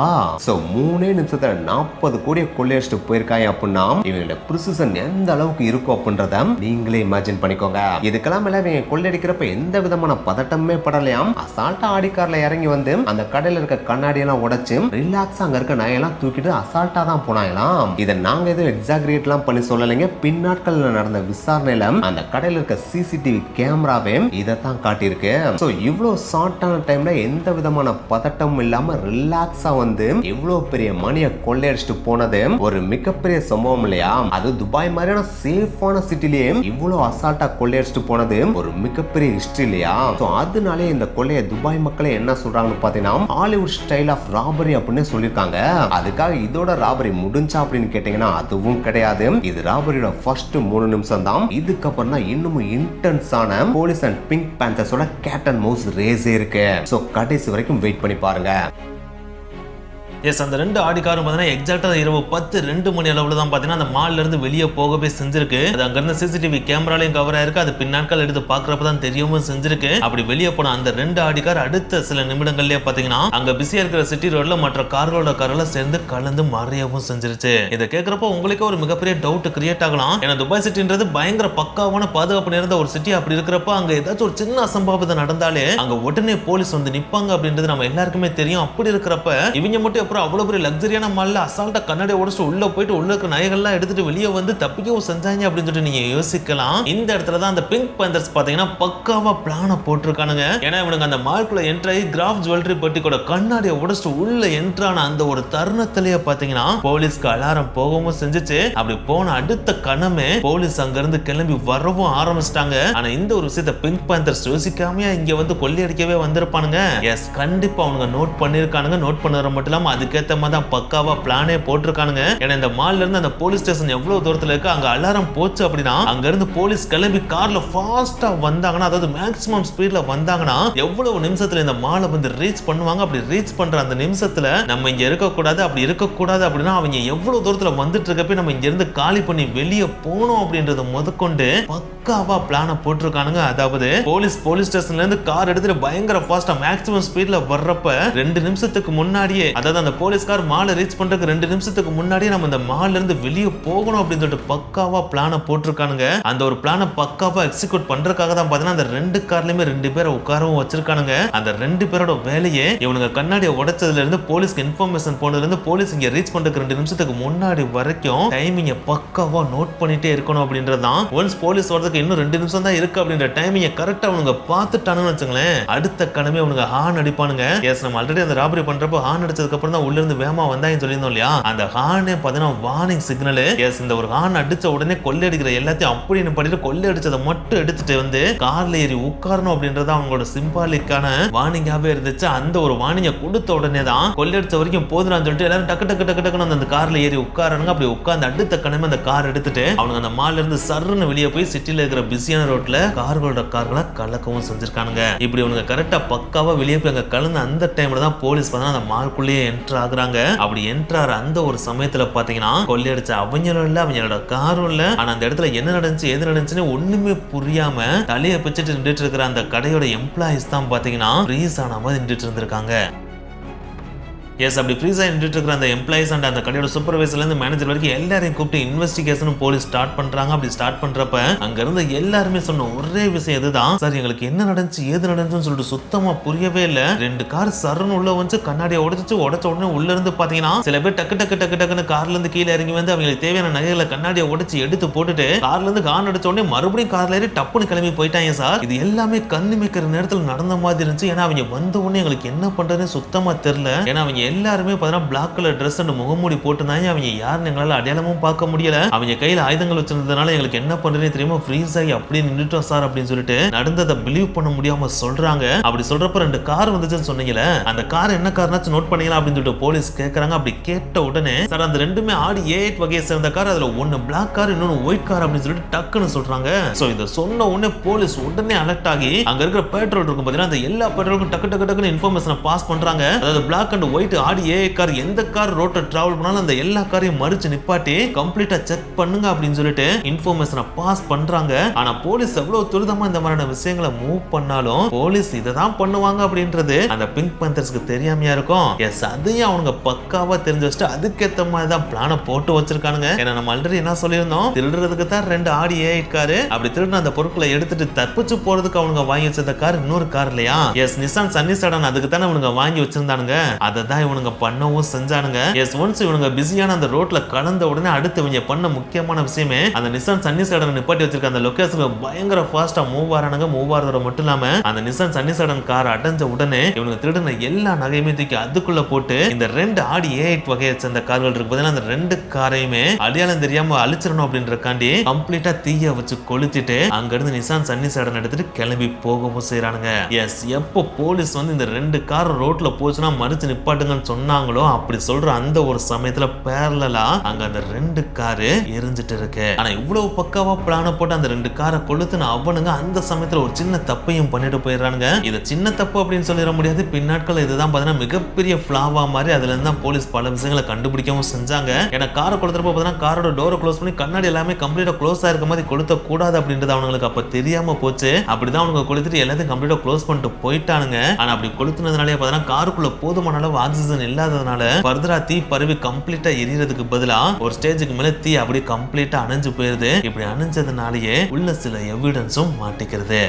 A: சோ 3 நிமிஷத்துல 40 கோடியை கொள்ளையடிச்சிட்டு போயிருக்காங்க அப்படின்னா இவங்களோட பிரிசிஷன் எந்த அளவுக்கு இருக்கும் அப்படின்றத நீங்களே இமேஜின் பண்ணிக்கோங்க. இதுக்கெல்லாம் மேல இவங்க கொள்ளையடிக்கிறப்ப எந்த விதமான பதட்டமே படலையாம். அசால்ட்டா ஆடிக்கார்ல இறங்கி வந்து அந்த கடையில இருக்க கண்ணாடி எல்லாம் உடைச்சு ரிலாக்ஸா அங்க இருக்க நகையெல்லாம் தூக்கிட்டு அசால்ட்டா தான் போனாங்களாம். இதை நாங்க எதுவும் எக்ஸாகரேட் எல்லாம் பண்ணி சொல்லலைங்க. நாட்கள்ல நடந்த விசாரணையில அந்த கடையில இருக்க சிசிடிவி கேமராவே இதைத்தான் காட்டியிருக்கு. சோ இவ்வளவு ஷார்ட்டான டைம்ல எந்த விதமான பதட்டமும் இல்லாம ரிலாக்ஸா வந்து இவ்வளவு பெரிய மணியை கொள்ளையடிச்சிட்டு போனது ஒரு மிகப்பெரிய சம்பவம் இல்லையா? அது துபாய் மாதிரியான சேஃபான சிட்டிலேயே இவ்வளவு அசால்ட்டா கொள்ளையடிச்சிட்டு போனது ஒரு மிகப்பெரிய ஹிஸ்டரி இல்லையா? சோ அதனாலே இந்த கொள்ளைய துபாய் மக்களே என்ன சொல்றாங்கன்னு பாத்தீங்கன்னா ஹாலிவுட் ஸ்டைல் ஆஃப் ராபரி அப்படின்னு சொல்லியிருக்காங்க. அதுக்காக இதோட ராபரி முடிஞ்சா அப்படின்னு கேட்டீங்கன்னா அதுவும் கிடையாது. இது ராபரியோட ஃபர்ஸ்ட் 3 நிமிஷம் தான். இதுக்கப்புறம் தான் இன்னும் இன்டென்ஸான போலீஸ் அண்ட் பிங்க் பேந்தர்ஸோட கேட் அண்ட் மவுஸ் ரேஸே இருக்கு. சோ கடைசி வரைக்கும் வெயிட் பண்ணி பாருங்க.
B: எஸ், அந்த 2 ஆடி காரும் பார்த்தீங்கன்னா எக்ஸாக்டா இரவு 10:02 மணி அளவுல தான் பார்த்தீங்கன்னா அந்த மால்ல இருந்து வெளியே போகவே செஞ்சிருக்கு. அது அங்க இருந்த சிசிடிவி கேமராலையும் கவர் ஆயிருக்கு. அது பின்னாட்கள் எடுத்து பாக்குறப்ப தான் தெரியவும் செஞ்சிருக்கு. அப்படி வெளியே போன அந்த 2 ஆடி கார் அடுத்த சில நிமிடங்கள்லயே பாத்தீங்கன்னா அங்க பிஸியா இருக்கிற சிட்டி ரோட்ல மற்ற கார்களோட காரெல்லாம் சேர்ந்து கலந்து மறையவும் செஞ்சிருச்சு. இதை கேட்கறப்ப உங்களுக்கு ஒரு மிகப்பெரிய டவுட் கிரியேட் ஆகலாம். ஏன்னா துபாய் சிட்டின்றது பயங்கர பக்காவான பாதுகாப்பு நிறைந்த ஒரு சிட்டி. அப்படி இருக்கிறப்ப அங்க ஏதாச்சும் ஒரு சின்ன அசம்பாவிதம் நடந்தாலே அங்க உடனே போலீஸ் வந்து நிப்பாங்க அப்படின்றது நம்ம எல்லாருக்குமே தெரியும். அப்படி இருக்கிறப்ப இவங்க மட்டும் அவ்வளவு பெரிய லக்ஸரியான மால்ல அசால்ட்டா கண்ணாடி உடைச்சு உள்ள போயிட்டு உள்ள இருக்க நகைகள்லாம் எடுத்துட்டு வெளியே வந்து தப்பிக்கவும் செஞ்சாங்க அப்படின்னு சொல்லிட்டு நீங்க யோசிக்கலாம். இந்த இடத்துல தான் அந்த பிங்க் பேந்தர்ஸ் பாத்தீங்கன்னா பக்காவா பிளான போட்டிருக்கானுங்க. ஏன்னா இவனுங்க அந்த மால்குள்ள என்ட்ராயி கிராஃப் ஜுவல்லரி பெட்டியோட கண்ணாடியை உடைச்சிட்டு உள்ள என்ட்ரான அந்த ஒரு தருணத்திலேயே பாத்தீங்கன்னா போலீஸ்க்கு அலாரம் போகவும் செஞ்சுச்சு. அப்படி போன அடுத்த கணமே போலீஸ் அங்க இருந்து கிளம்பி வரவும் ஆரம்பிச்சிட்டாங்க. ஆனா இந்த ஒரு விஷயத்தை பிங்க் பேந்தர்ஸ் யோசிக்காம இங்க வந்து கொள்ளையடிக்கவே வந்திருப்பானுங்க. எஸ், கண்டிப்பா அவனுங்க நோட் பண்ணிருக்கானுங்க. நோட் பண்ணது மட்டும் இல்லாம அதுக்கேத்த மாதிரி தான் பக்காவா பிளானே போட்டிருக்கானுங்க. ஏன்னா இந்த மால்ல இருந்து அந்த போலீஸ் ஸ்டேஷன் எவ்வளவு தூரத்துல இருக்கு, அங்க அலாரம் போச்சு அப்படின்னா அங்க இருந்து போலீஸ் கிளம்பி கார்ல ஃபாஸ்டா வந்தாங்கன்னா, அதாவது மேக்ஸிமம் ஸ்பீட்ல வந்தாங்கன்னா எவ்வளவு நிமிஷத்துல இந்த மாலை வந்து ரீச் பண்ணுவாங்க. அப்படி ரீச் பண்ற அந்த நிமிஷத்துல நம்ம இங்க இருக்க கூடாது, அப்படி இருக்க கூடாது அப்படின்னா அவங்க எவ்வளவு தூரத்துல வந்துட்டு இருக்கப்ப நம்ம இங்க இருந்து காலி பண்ணி வெளியே போனோம் அப்படின்றத முதற்கொண்டு பக்காவா பிளான போட்டிருக்கானுங்க. அதாவது போலீஸ் ஸ்டேஷன்ல இருந்து கார் எடுத்துட்டு பயங்கர ஃபாஸ்டா மேக்ஸிமம் ஸ்பீட்ல வர்றப்ப 2 நிமிஷத்துக்கு முன்னாடியே, அதாவது அந்த போலீஸ் கார் மாலை ரீச் பண்றதுக்கு 2 நிமிஷத்துக்கு முன்னாடியே நம்ம இந்த மால்ல இருந்து வெளியே போகணும் அப்படின்னு சொல்லிட்டு பக்காவா பிளான போட்டிருக்கானுங்க. அந்த ஒரு பிளான பக்காவா எக்ஸிக்யூட் பண்றதுக்காக தான் பாத்தீங்கன்னா அந்த 2 கார்லயுமே 2 பேரை உட்காரவும் வச்சிருக்கானுங்க. அந்த 2 பேரோட வேலையே இவனுங்க கண்ணாடியை உடைச்சதுல இருந்து போலீஸ்க்கு இன்ஃபர்மேஷன் போனதுல இருந்து போலீஸ் இங்க ரீச் பண்றதுக்கு 2 நிமிஷத்துக்கு முன்னாடி வரைக்கும் டைமிங்க பக்காவா நோட் பண்ணிட்டே இருக்கணும் அப்படின்றதான். ஒன்ஸ் போலீஸ் வரதுக்கு இன்னும் 2 நிமிஷம் தான் இருக்கு அப்படின்ற டைமிங்க கரெக்டா அவனுங்க பார்த்துட்டானுன்னு வச்சுங்களேன், அடுத்த கணமே அவனுங்க ஹார்ன் அடிப்பானுங்க. எஸ், நம்ம ஆல்ரெடி அந்த ராபரி பண்றப்போ ஹார்ன் அடிச்சதுக்கு அப்புறம் தான் உள்ள இருந்து வேகமா வந்தாங்கன்னு சொல்லியிருந்தோம் இல்லையா, அந்த ஹார்னே பாத்தீங்கன்னா வார்னிங் சிக்னல். எஸ், இந்த ஒரு ஹார்ன் அடிச்ச உடனே கொள்ளையடிக்கிற எல்லாத்தையும் அப்படின்னு பண்ணிட்டு கொள்ளையடிச்சதை மட்டும் எடுத்துட்டு வந்து கார்ல ஏறி உட்காரணும் அப்படின்றது அவங்களோட சிம்பாலிக்கான வார்னிங்காவே இருந்துச்சு. அந்த ஒரு வார்னிங்கை கொடுத்த உடனே தான் கொள்ளையடிச்ச வரைக்கும் போதுறான்னு சொல்லிட்டு எல்லாரும் டக்கு டக்கு டக்கு டக்குன்னு அந்த கார்ல ஏறி உட்காரானுங்க. அப்படி உட்கார்ந்து அடுத்த கணமே அந்த கார் எடுத்துட்டு அவங்க அந்த மால்ல இருந்து சர்ன்னு வெளியே போய் சிட்டில இருக்கிற பிஸியான ரோட்ல கார்களை கலக்கவும் செஞ்சிருக்கானுங்க. இப்படி அவங்க கரெக்டா பக்காவா வெளியே போய் அங்க கலந்து அந்த டைம்ல தான் போலீஸ் பார்த்தா அந்த மால்குள்ளேயே என்டர் ஆகுறாங்க. அப்படி என்டர் ஆகிற அந்த ஒரு சமயத்துல பாத்தீங்கன்னா கொள்ளையடிச்ச அவங்களும் இல்ல, அவங்களோட காரும் இல்ல. ஆனா அந்த இடத்துல என்ன நடந்துச்சு எது நடந்துச்சுன்னு ஒண்ணுமே புரியாம தலையை பிச்சுட்டு நின்றுட்டு இருக்கிற அந்த கடையோட எம்ப்ளாயிஸ் தான் பாத்தீங்கன்னா ஃப்ரீஸ் ஆன மாதிரி நின்றுட்டு இருந்திருக்காங்க. எஸ், அப்படி ஃப்ரீஸாக நின்றுட்டு இருக்கிற அந்த எம்ப்ளாயிஸ் அண்ட் அந்த கடையோட சூப்பர்வைசர்லேருந்து மேனேஜர் வரைக்கும் எல்லாரையும் கூப்பிட்டு இன்வெஸ்டிகேஷன் போலீஸ் ஸ்டார்ட் பண்றாங்க. அப்படி ஸ்டார்ட் பண்றப்ப அங்க இருந்து எல்லாருமே சொன்ன ஒரே விஷயம் இதுதான், சார் எங்களுக்கு என்ன நடந்துச்சு ஏது நடந்துச்சுன்னு சொல்லிட்டு சுத்தமா புரியவே இல்லை. 2 கார் சர்ன்னு உள்ள வந்து கண்ணாடியை உடைச்சு உடச்ச உடனே உள்ள இருந்து பாத்தீங்கன்னா சில பேர் டக்கு டக்கு டக்கு டக்குன்னு கார்ல இருந்து கீழே இறங்கி வந்து அவங்களுக்கு தேவையான நகைகளை கண்ணாடியை உடைச்சு எடுத்து போட்டுட்டு கார்ல இருந்து கான் அடிச்ச உடனே மறுபடியும் கார்ல ஏறி டப்புன்னு கிளம்பி போயிட்டாங்க சார். இது எல்லாமே கண்ணு மிக்கிற நேரத்தில் நடந்த மாதிரி இருந்துச்சு. ஏன்னா அவங்க வந்த உடனே எங்களுக்கு என்ன பண்றதுன்னு சுத்தமா தெரியல. ஏன்னா அவங்க எல்லாருமே பார்த்தா பிளாக் கலர் ட்ரெஸ் அண்ட் முகமூடி போட்டுனாங்க. அவங்க யாருன்னு எங்களால அடையாளமும் பார்க்க முடியல. அவங்க கையில ஆயுதங்கள் வச்சிருந்ததுனால எங்களுக்கு என்ன பண்றதுன்னு தெரியுமா ஃப்ரீஸ் ஆகி அப்படியே நின்றுட்டோம் சார் அப்படின்னு சொல்லிட்டு நடந்ததை பிலீவ் பண்ண முடியாம சொல்றாங்க. அப்படி சொல்றப்ப 2 கார் வந்துச்சுன்னு சொன்னீங்கல்ல, அந்த கார் என்ன கார்னாச்சும் நோட் பண்ணீங்களா அப்படின்னு சொல்லிட்டு போலீஸ் கேட்கறாங்க. அப்படி கேட்ட உடனே சார் அந்த ரெண்டுமே ஆடி A8 வகையை சேர்ந்த கார், அதுல ஒன்னு பிளாக் கார் இன்னொன்னு ஒயிட் கார் அப்படின்னு சொல்லிட்டு டக்குன்னு சொல்றாங்க. சோ இத சொன்ன உடனே போலீஸ் உடனே அலர்ட் ஆகி அங்க இருக்கிற பெட்ரோல் இருக்கும் பாத்தீங்கன்னா அந்த எல்லா பெட்ரோலுக்கும் டக்கு டக்கு டக்குன்னு இன்ஃபர்மேஷனை பாஸ் பண்றாங்க. அதாவது black and white Aadi A8 car எந்த கார் ரோட்டை டிராவல் பண்ணாலும் அந்த எல்லா காரையும் மறிச்சு நிப்பாட்டி கம்ப்ளீட்டா செக் பண்ணுங்க அப்படின்னு சொல்லிட்டு இன்ஃபர்மேஷனை பாஸ் பண்றாங்க. ஆனா போலீஸ் எவ்வளவு துரிதமா இந்த மாதிரியான விஷயங்களை மூவ் பண்ணாலும் போலீஸ் இதை தான் பண்ணுவாங்க அப்படின்றது அந்த பிங்க் பேந்தர்ஸ்க்கு தெரியாமையா இருக்கும். எஸ், அதையும் அவங்க பக்காவா தெரிஞ்சு வச்சுட்டு அதுக்கேற்ற மாதிரி தான் பிளான போட்டு வச்சிருக்கானுங்க. ஏன்னா நம்ம ஆல்ரெடி என்ன சொல்லியிருந்தோம், திருடுறதுக்கு தான் 2 ஆடி A8 காரு, அப்படி திருடின அந்த பொருட்களை எடுத்துட்டு தப்பிச்சு போறதுக்கு அவங்க வாங்கி வச்சிருந்த கார் இன்னொரு கார் இல்லையா. எஸ், நிசான் சன்னி சடன் அதுக்கு தானே இவனுங்க வாங்கி வச்சிருந்தானுங்க. அதை தான் இவனுங்க பண்ணவும் செஞ்சானுங்க. எஸ், ஒன்ஸ் இவனுங்க பிஸியான அந்த ரோட்ல கலந்த உடனே அடுத்து இவங்க பண்ண முக்கியமான விஷயமே அந்த நிசான் சன்னி சடன் நிப்பாட்டி வச்சிருக்க அந்த லொகேஷனுக்கு பயங்கர ஃபாஸ்டா மூவ் ஆறானுங்க. மூவ் ஆறதோட மட்டும் இல்லாம அந்த நிசான் சன்னி சடன் கார் அடைஞ்ச உடனே இவனுங்க திருடின எல்லா நகையுமே தூக்கி அதுக்குள்ள போட்டு இந்த 2 ஆடி A8 வகையை சேர்ந்த கார்கள் இருக்கு பார்த்தீங்கன்னா அந்த 2 காரையுமே அடையாளம் தெரியாம அழிச்சிடணும் அப்படின்றக்காண்டி கம்ப்ளீட்டா தீய வச்சு கொளுத்திட்டு அங்க இருந்து நிசான் சன்னி சடன் எடுத்துட்டு கிளம்பி போகவும் செய்யறானுங்க. எஸ், எப்போ போலீஸ் வந்து இந்த 2 கார் ரோட்ல போச்சுன்னா மறிச்சு நிப்பாட்டுங்கன்னு சொன்னாங்களோ அப்படி சொல்ற அந்த ஒரு சமயத்துல பேரலா அங்க அந்த 2 காரு எரிஞ்சிட்டு இருக்கு. ஆனா இவ்வளவு பக்காவா பிளான போட்டு அந்த 2 காரை கொளுத்துன அவனுங்க அந்த சமயத்துல ஒரு சின்ன தப்பையும் பண்ணிட்டு போயிடுறானுங்க. இது சின்ன தப்பு அப்படின்னு சொல்லிட முடியாது, பின்னாட்கள் இதுதான் பாத்தீங்கன்னா மிகப்பெரிய ஃபிளாவா மாதிரி அதுல இருந்து தான் போலீஸ் பல விஷயங்களை கண்டுபிடிக்கவும் செஞ்சாங்க. ஏன்னா காரை கொளுத்துறப்ப பாத்தீங்கன்னா காரோட டோரை க்ளோஸ் பண்ணி கண்ணாடி எல்லாமே கம்ப்ளீட்டா க்ளோஸ் ஆயிருக்க மாதிரி கொளுத்த கூடாது அப்படின்றது அவங்களுக்கு அப்ப தெரியாம போச்சு. அப்படிதான் அவங்க கொளுத்துட்டு எல்லாத்தையும் கம்ப்ளீட்டா க்ளோஸ் பண்ணிட்டு போயிட்டானுங்க. ஆனா அப்படி கொளுத்துனதுனாலே பாத்தீங்கன்னா காருக்குள்ள போதுமான அளவு ஆக்சிஜன் இல்லாததுனால ஃபர்தரா தீ பரவி கம்ப்ளீட்டா எரியறதுக்கு பதிலா ஒரு ஸ்டேஜுக்கு மேல தீ அப்படியே கம்ப்ளீட்டா அணைஞ்சு போயிருது. இப்படி அணைஞ்சதுனாலேயே உள்ள சில எவிடன்ஸும் மாட்டிக்கிறது.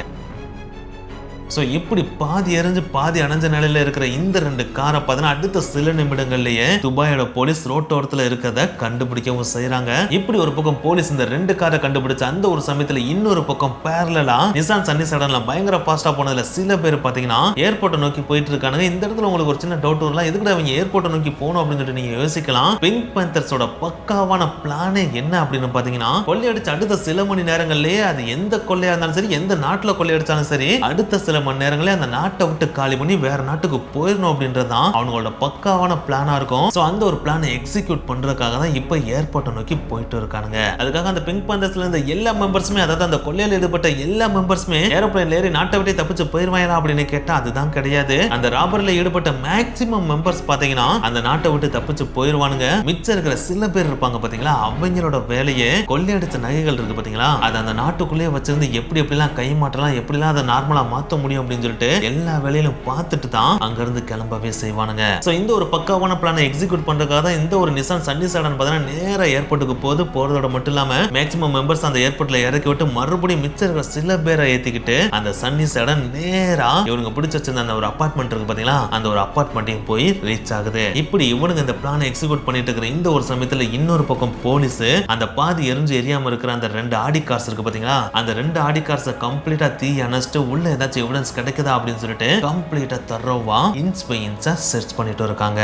B: ஸோ இப்படி பாதி எரிஞ்சு பாதி அணைஞ்ச நிலையில இருக்கிற இந்த 2 காரை பார்த்தீங்கன்னா அடுத்த சில நிமிடங்கள்லயே துபாயோட போலீஸ் ரோட்டோரத்தில் இருக்கிறத கண்டுபிடிக்கவும் செய்யறாங்க. இப்படி ஒரு பக்கம் போலீஸ் இந்த 2 காரை கண்டுபிடிச்ச அந்த ஒரு சமயத்துல இன்னொரு பக்கம் பேரலா நிசான் சன்னி சடன்ல பயங்கர ஃபாஸ்டா போனதுல சில பேர் பாத்தீங்கன்னா ஏர்போர்ட்டை நோக்கி போயிட்டு இருக்கானுங்க. இந்த இடத்துல உங்களுக்கு ஒரு சின்ன டவுட் வரலாம், எதுக்கு அவங்க ஏர்போர்ட்டை நோக்கி போகணும் அப்படின்னு சொல்லிட்டு நீங்க யோசிக்கலாம். பிங்க் பேந்தர்ஸோட பக்காவான பிளானே என்ன அப்படின்னு பாத்தீங்கன்னா கொள்ளையடிச்சு அடுத்த சில மணி நேரங்கள்லயே அது எந்த கொள்ளையா இருந்தாலும் சரி எந்த நாட்டுல கொள்ளையடிச்சாலும் சரி அடுத்த சில மணி நேரங்களே அந்த நாட்டை விட்டு காலி பண்ணி வேற நாட்டுக்கு போயிடணும் அப்படின்றதான் அவங்களோட பக்காவான பிளானா இருக்கும். சோ அந்த ஒரு பிளானை எக்ஸிக்யூட் பண்றதுக்காக தான் இப்ப ஏர்போர்ட்டை நோக்கி போயிட்டு இருக்கானுங்க. அதுக்காக அந்த பிங்க் பேந்தர்ஸ்ல இருந்த எல்லா மெம்பர்ஸுமே, அதாவது அந்த கொள்ளையில் ஈடுபட்ட எல்லா மெம்பர்ஸுமே ஏரோப்ளேன்ல ஏறி நாட்டை விட்டு தப்பிச்சு போயிருவாங்களா அப்படின்னு கேட்டா அதுதான் கிடையாது. அந்த ராபரில ஈடுபட்ட மேக்சிமம் மெம்பர்ஸ் பாத்தீங்கன்னா அந்த நாட்டை விட்டு தப்பிச்சு போயிருவானுங்க. மிச்சம் இருக்கிற சில பேர் இருப்பாங்க பாத்தீங்களா, அவங்களோட வேலையே கொள்ளையடிச்ச நகைகள் இருக்கு பாத்தீங்களா, அது அந்த நாட்டுக்குள்ளேயே வச்சிருந்து எப்படி எப்படிலாம் கை மாற்றலாம், எப்படிலாம் அதை நார்மலா மாத்த முடியும் அப்படின்னு சொல்லிட்டு எல்லா வேலையிலும் பார்த்துட்டு தான் அங்க இருந்து கிளம்பவே செய்வானுங்க. சோ இந்த ஒரு பக்காவான பிளானை எக்ஸிக்யூட் பண்றதுக்காக தான் இந்த ஒரு நிசான் சன்னி சடன் பார்த்தீங்கன்னா நேரா ஏர்போர்ட்டுக்கு போறதோட மட்டும் இல்லாம மேக்ஸிமம் மெம்பர்ஸ் அந்த ஏர்போர்ட்ல இறக்கி விட்டு மறுபடியும் மிச்சம் இருக்கிற சில பேரை ஏத்திக்கிட்டு அந்த சன்னி சடன் நேரா இவனுங்க பிடிச்சு வச்சிருந்த அந்த ஒரு அபார்ட்மெண்ட் இருக்கு பாத்தீங்களா, அந்த ஒரு அபார்ட்மெண்ட்டையும் போய் ரீச் ஆகுது. இப்படி இவனுங்க இந்த பிளானை எக்ஸிக்யூட் பண்ணிட்டு இருக்கிற இந்த ஒரு சமயத்துல இன்னொரு பக்கம் போலீஸ் அந்த பாதி எரிஞ்சு எரியாம இருக்கிற அந்த 2 ஆடி கார்ஸ் இருக்கு பாத்தீங்களா, அந்த 2 ஆடி கார்ஸை கம்ப்ளீட்டா தீ அணைச்சிட்டு உள்ள ஏதாச்சும் எவிடன்ஸ் கிடைக்குதா அப்படின்னு சொல்லிட்டு கம்ப்ளீட்டா தரோவா இன்ச் பை இன்ச்சா சர்ச் பண்ணிட்டு இருக்காங்க.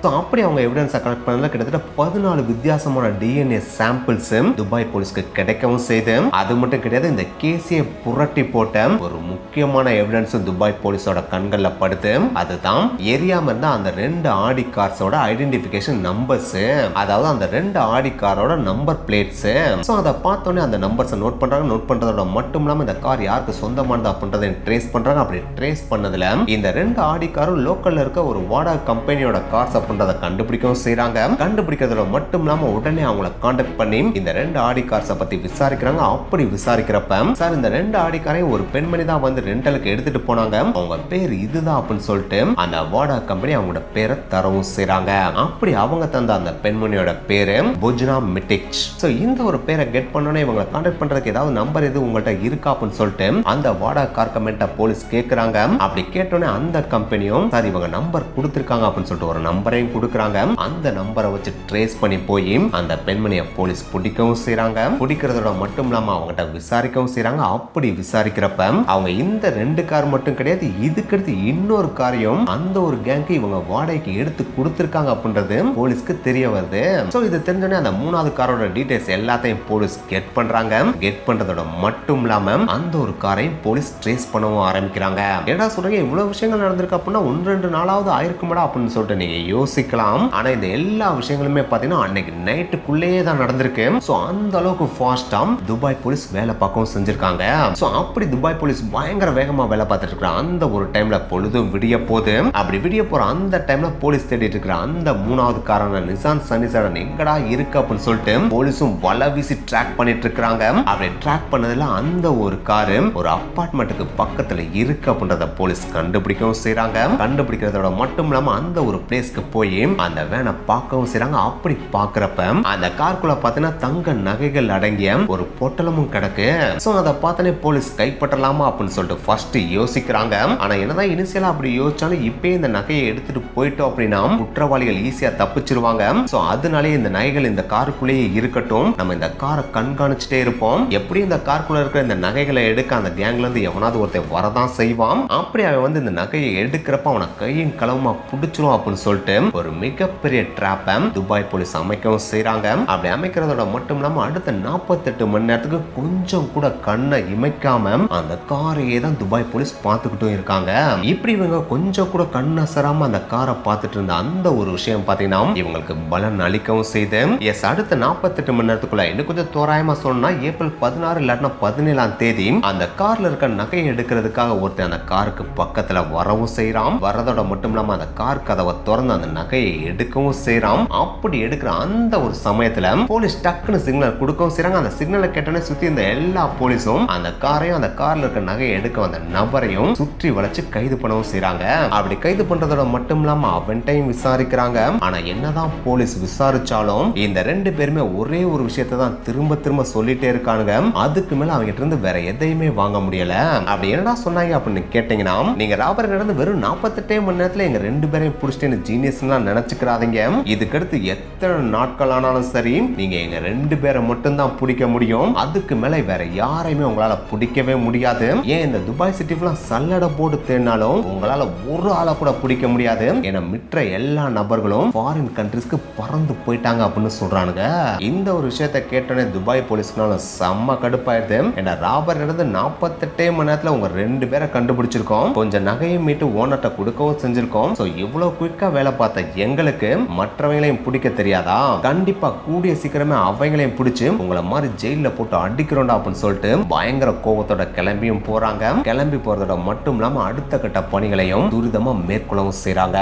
A: அப்படி அவங்க எவிடன்ஸை கலெக்ட் பண்ணல கிட்டத்தட்ட 14 வித்தியாசமான டிஎன்ஏ சாம்பிள்ஸ் துபாய் போலீஸ்க்கு கிடைக்கவும் செய்து அது மட்டும் கிடையாது, இந்த கேஸையே புரட்டி போட்ட ஒரு முக்கியமான எவிடன்ஸ் துபாய் போலீஸோட கண்கள்ல படுத்து, அதுதான் எரியாம இருந்த அந்த 2 ஆடி கார்ஸோட ஐடென்டிபிகேஷன் நம்பர்ஸ், அதாவது அந்த 2 ஆடி காரோட நம்பர் பிளேட்ஸ். சோ அதை பார்த்தோன்னே அந்த நம்பர்ஸை நோட் பண்றாங்க. நோட் பண்றதோட மட்டும் இல்லாம இந்த கார் யாருக்கு சொந்தமானது அப்படின்றத ட்ரேஸ் பண்றாங்க. அப்படி ட்ரேஸ் பண்ணதுல இந்த 2 ஆடி காரும் லோக்கல்ல இருக்க ஒரு வாடா கம்பெனியோட கார்ஸ் அப்படின்றத கண்டுபிடிக்கவும் செய்யறாங்க. கண்டுபிடிக்கிறதோட மட்டும் இல்லாம உடனே அவங்கள கான்டாக்ட் பண்ணி இந்த 2 ஆடி கார்ஸை பத்தி விசாரிக்கிறாங்க. அப்படி விசாரிக்கிறப்ப சார் இந்த 2 ஆடி காரையும் ஒரு பெண்மணி தான் வந்து ரெண்டலுக்கு எடுத்துட்டு போனாங்க, அவங்க பேர் இதுதான் அப்படின்னு சொல்லிட்டு அந்த வாடா கம்பெனி அவங்களோட பேரை தரவும் செய்யறாங்க. அப்படி அவங்க தந்த அந்த பெண்மணியோட பேரு புஜ்னா மிட்டிச். சோ இந்த ஒரு பேரை கெட் பண்ணோன்னே இவங்களை கான்டாக்ட் பண்றதுக்கு ஏதாவது நம்பர் எது உங்கள்கிட்ட இருக்கா அப்படின்னு சொல்லிட்டு அந்த வாடா கார் கம்பெனிட்ட போலீஸ் கேட்கறாங்க. அப்படி கேட்டோன்னே அந்த கம்பெனியும் சார் இவங்க நம்பர் கொடுத்திருக்காங்க அப்படின்னு சொல்லிட்டு ஒரு நம்பரையும் கொடுக்குறாங்க. அந்த நம்பரை வச்சு ட்ரேஸ் பண்ணி போய் அந்த பெண்மணியை போலீஸ் பிடிக்கவும் செய்யறாங்க. பிடிக்கிறதோட மட்டும் இல்லாம அவங்ககிட்ட விசாரிக்கவும் செய்யறாங்க. அப்படி விசாரிக்கிறப்ப அவங்க இந்த 2 கார் மட்டும் கிடையாது, இதுக்கடுத்து இன்னொரு காரையும் அந்த ஒரு கேங்க்கு இவங்க வாடகைக்கு எடுத்து கொடுத்திருக்காங்க அப்படின்றது போலீஸ்க்கு தெரிய வருது. சோ இது தெரிஞ்சோடனே அந்த 3வது காரோட டீடைல்ஸ் எல்லாத்தையும் போலீஸ் கெட் பண்றாங்க. கெட் பண்றதோட மட்டும் இல்லாம அந்த ஒரு காரையும் போலீஸ் ட்ரேஸ் பண்ணவும் ஆரம்பிக்கிறாங்க. ஏடா சொல்றீங்க இவ்வளவு விஷயங்கள் நடந்திருக்கு அப்படின்னா 1-2 நாளாவது ஆயிருக்குமாடா அப்படின்னு சொல்லிட்டு நீங்க யோசிக்கலாம். ஆனா இந்த எல்லா விஷயங்களுமே பாத்தீங்கன்னா அன்னைக்கு நைட்டுக்குள்ளேயே தான் நடந்திருக்கு. சோ அந்த அளவுக்கு ஃபாஸ்டா துபாய் போலீஸ் வேலை பார்க்கவும் செஞ்சிருக்காங்க. சோ அப்படி துபாய் போலீஸ் பயங்கர வேகமா வேலை பார்த்துட்டு இருக்கிற அந்த ஒரு டைம்ல பொழுதும் விடிய போது, அப்படி விடிய போற அந்த டைம்ல போலீஸ் தேடிட்டு இருக்கிற அந்த 3வது காரான நிசான் சன்னிசடன் எங்கடா இருக்கு அப்படின்னு சொல்லிட்டு போலீஸும் வலை வீசி ட்ராக் பண்ணிட்டு இருக்காங்க. அப்படி ட்ராக் பண்ணதுல அந்த ஒரு காரு ஒரு அபார்ட்மெண்ட்டுக்கு பக்கத்துல இருக்கு அப்படின்றத போலீஸ் கண்டுபிடிக்கவும் செய்யறாங்க. கண்டுபிடிக்கிறதோட மட்டும் இல்லாம அந்த ஒரு பிளேஸ்க்கு போய் அந்த வேனை பார்க்கவும் செய்யறாங்க. அப்படி பாக்குறப்ப அந்த காருக்குள்ள பாத்தீங்கன்னா தங்க நகைகள் அடங்கிய ஒரு பொட்டலமும் கிடக்கு. சோ அதை பார்த்தனே போலீஸ் கைப்பற்றலாமா அப்படின்னு சொல்லிட்டு ஃபர்ஸ்ட் யோசிக்கிறாங்க. ஆனா என்னதான் இனிஷியலா அப்படி யோசிச்சாலும் இப்பே இந்த நகையை எடுத்துட்டு போயிட்டோம் அப்படின்னா குற்றவாளிகள் ஈஸியா தப்பிச்சிருவாங்க. சோ அதனாலே இந்த நகைகள் இந்த காருக்குள்ளேயே இருக்கட்டும், நம்ம இந்த காரை கண்காணிச்சுட்டே இருப்போம். எப்படி இந்த காருக்குள்ள இருக்கிற இந்த நகைகளை எடுக்க அந்த கேங்ல இருந்து எவனாவது ஒருத்தர் வரதான் செய்வான். அப்படி அவன் வந்து இந்த நகையை எடுக்கிறப்ப அவனை கையும் களவுமா புடிச்சிரும் அப்படின்னு சொல்லிட்டு ஒரு மிகப்பெரிய ட்ராப்பை துபாய் போலீஸ் அமைக்கவும் செய்யறாங்க. அப்படி அமைக்கிறதோட மட்டும் இல்லாம அடுத்த 48 மணி நேரத்துக்கு கொஞ்சம் கூட கண்ணை இமைக்காம அந்த காரையே தான் துபாய் போலீஸ் பார்த்துக்கிட்டும் இருக்காங்க. இப்படி இவங்க கொஞ்சம் கூட கண்ணை சராம அந்த காரை பார்த்துட்டு இருந்த அந்த ஒரு விஷயம் பாத்தீங்கன்னா இவங்களுக்கு பலன் அளிக்கவும் செய்து எஸ் அடுத்த 48 மணி நேரத்துக்குள்ள இன்னும் கொஞ்சம் தோராயமா சொன்னா ஏப்ரல் 16 இல்லாட்டினா 17ஆம் தேதி அந்த கார்ல இருக்க நகையை எடுக்கிறதுக்காக ஒருத்தர் அந்த காருக்கு பக்கத்துல வரவும் செய்யறான். வரதோட மட்டும் இல்லாம அந்த கார் கதவை திறந்து அந்த நகையை எடுக்கவும் செய்யறான். அப்படி எடுக்கிற அந்த ஒரு சமயத்துல போலீஸ் டக்குன்னு சிக்னல் கொடுக்கவும் செய்யறாங்க. அந்த சிக்னலை கேட்டோன்னே சுத்தி இந்த எல்லா போலீஸும் அந்த காரையும் அந்த கார்ல இருக்க நகையை எடுக்க வந்த நபரையும் சுற்றி வளைச்சு கைது பண்ணவும் செய்யறாங்க. அப்படி கைது பண்றதோட மட்டும் இல்லாம அவன்டையும் விசாரிக்கிறாங்க. ஆனா என்னதான் போலீஸ் விசாரிச்சாலும் இந்த 2 பேருமே ஒரே ஒரு விஷயத்தை தான் திரும்ப திரும்ப சொல்லிட்டே இருக்கானுங்க. அதுக்கு மேல அவங்க கிட்ட இருந்து வேற எதையுமே வாங்க முடியல. அப்படி என்னடா சொன்னாங்க அப்படின்னு கேட்டீங்கன்னா, நீங்க ராபரி நடந்து வெறும் 48 மணி நேரத்துல எங்க 2 பேரையும் புடிச்சிட்டு ஜீனியஸ் நினைச்சுக்கிறாதீங்க. இதுக்கடுத்து எத்தனை நாட்கள் ஆனாலும் சரி நீங்க எங்க 2 பேரை மட்டும் தான் பிடிக்க முடியும். அதுக்கு மேல வேற யாரையுமே உங்களால பிடிக்கவே முடியாது. ஏன் இந்த துபாய் சிட்டி ஃபுல்லா சல்லடை போட்டு தேடினாலும் உங்களால ஒரு ஆளை கூட பிடிக்க முடியாது. ஏன்னா மிற்ற எல்லா நபர்களும் ஃபாரின் கண்ட்ரிஸ்க்கு பறந்து போயிட்டாங்க அப்படின்னு சொல்றானுங்க. இந்த ஒரு விஷயத்தை கேட்டோன்னே துபாய் போலீஸ்னால செம்ம கடுப்பாயிருது. ஏன்னா ராபரி நடந்து 48 மணி நேரத்துல உங்க 2 பேரை கண்டுபிடிச்சிருக்கோம். கொஞ்சம் நகையை மீட்டு ஓனர்ட்ட கொடுக்கவும் செஞ்சிருக்கோம். சோ இவ்வளவு குயிக்கா வேலை பார்த்த எங்களுக்கு மற்றவங்களையும் பிடிக்க தெரியாதா? கண்டிப்பா கூடிய சீக்கிரமே அவங்களையும் பிடிச்சு உங்களை மாதிரி ஜெயில போட்டு அடிக்கிறோம்டா அப்படின்னு சொல்லிட்டு பயங்கர கோபத்தோட கிளம்பியும் போறாங்க. கிளம்பி போறதோட மட்டும் இல்லாம அடுத்த கட்ட பணிகளையும் துரிதமா மேற்கொள்ளவும் செய்றாங்க.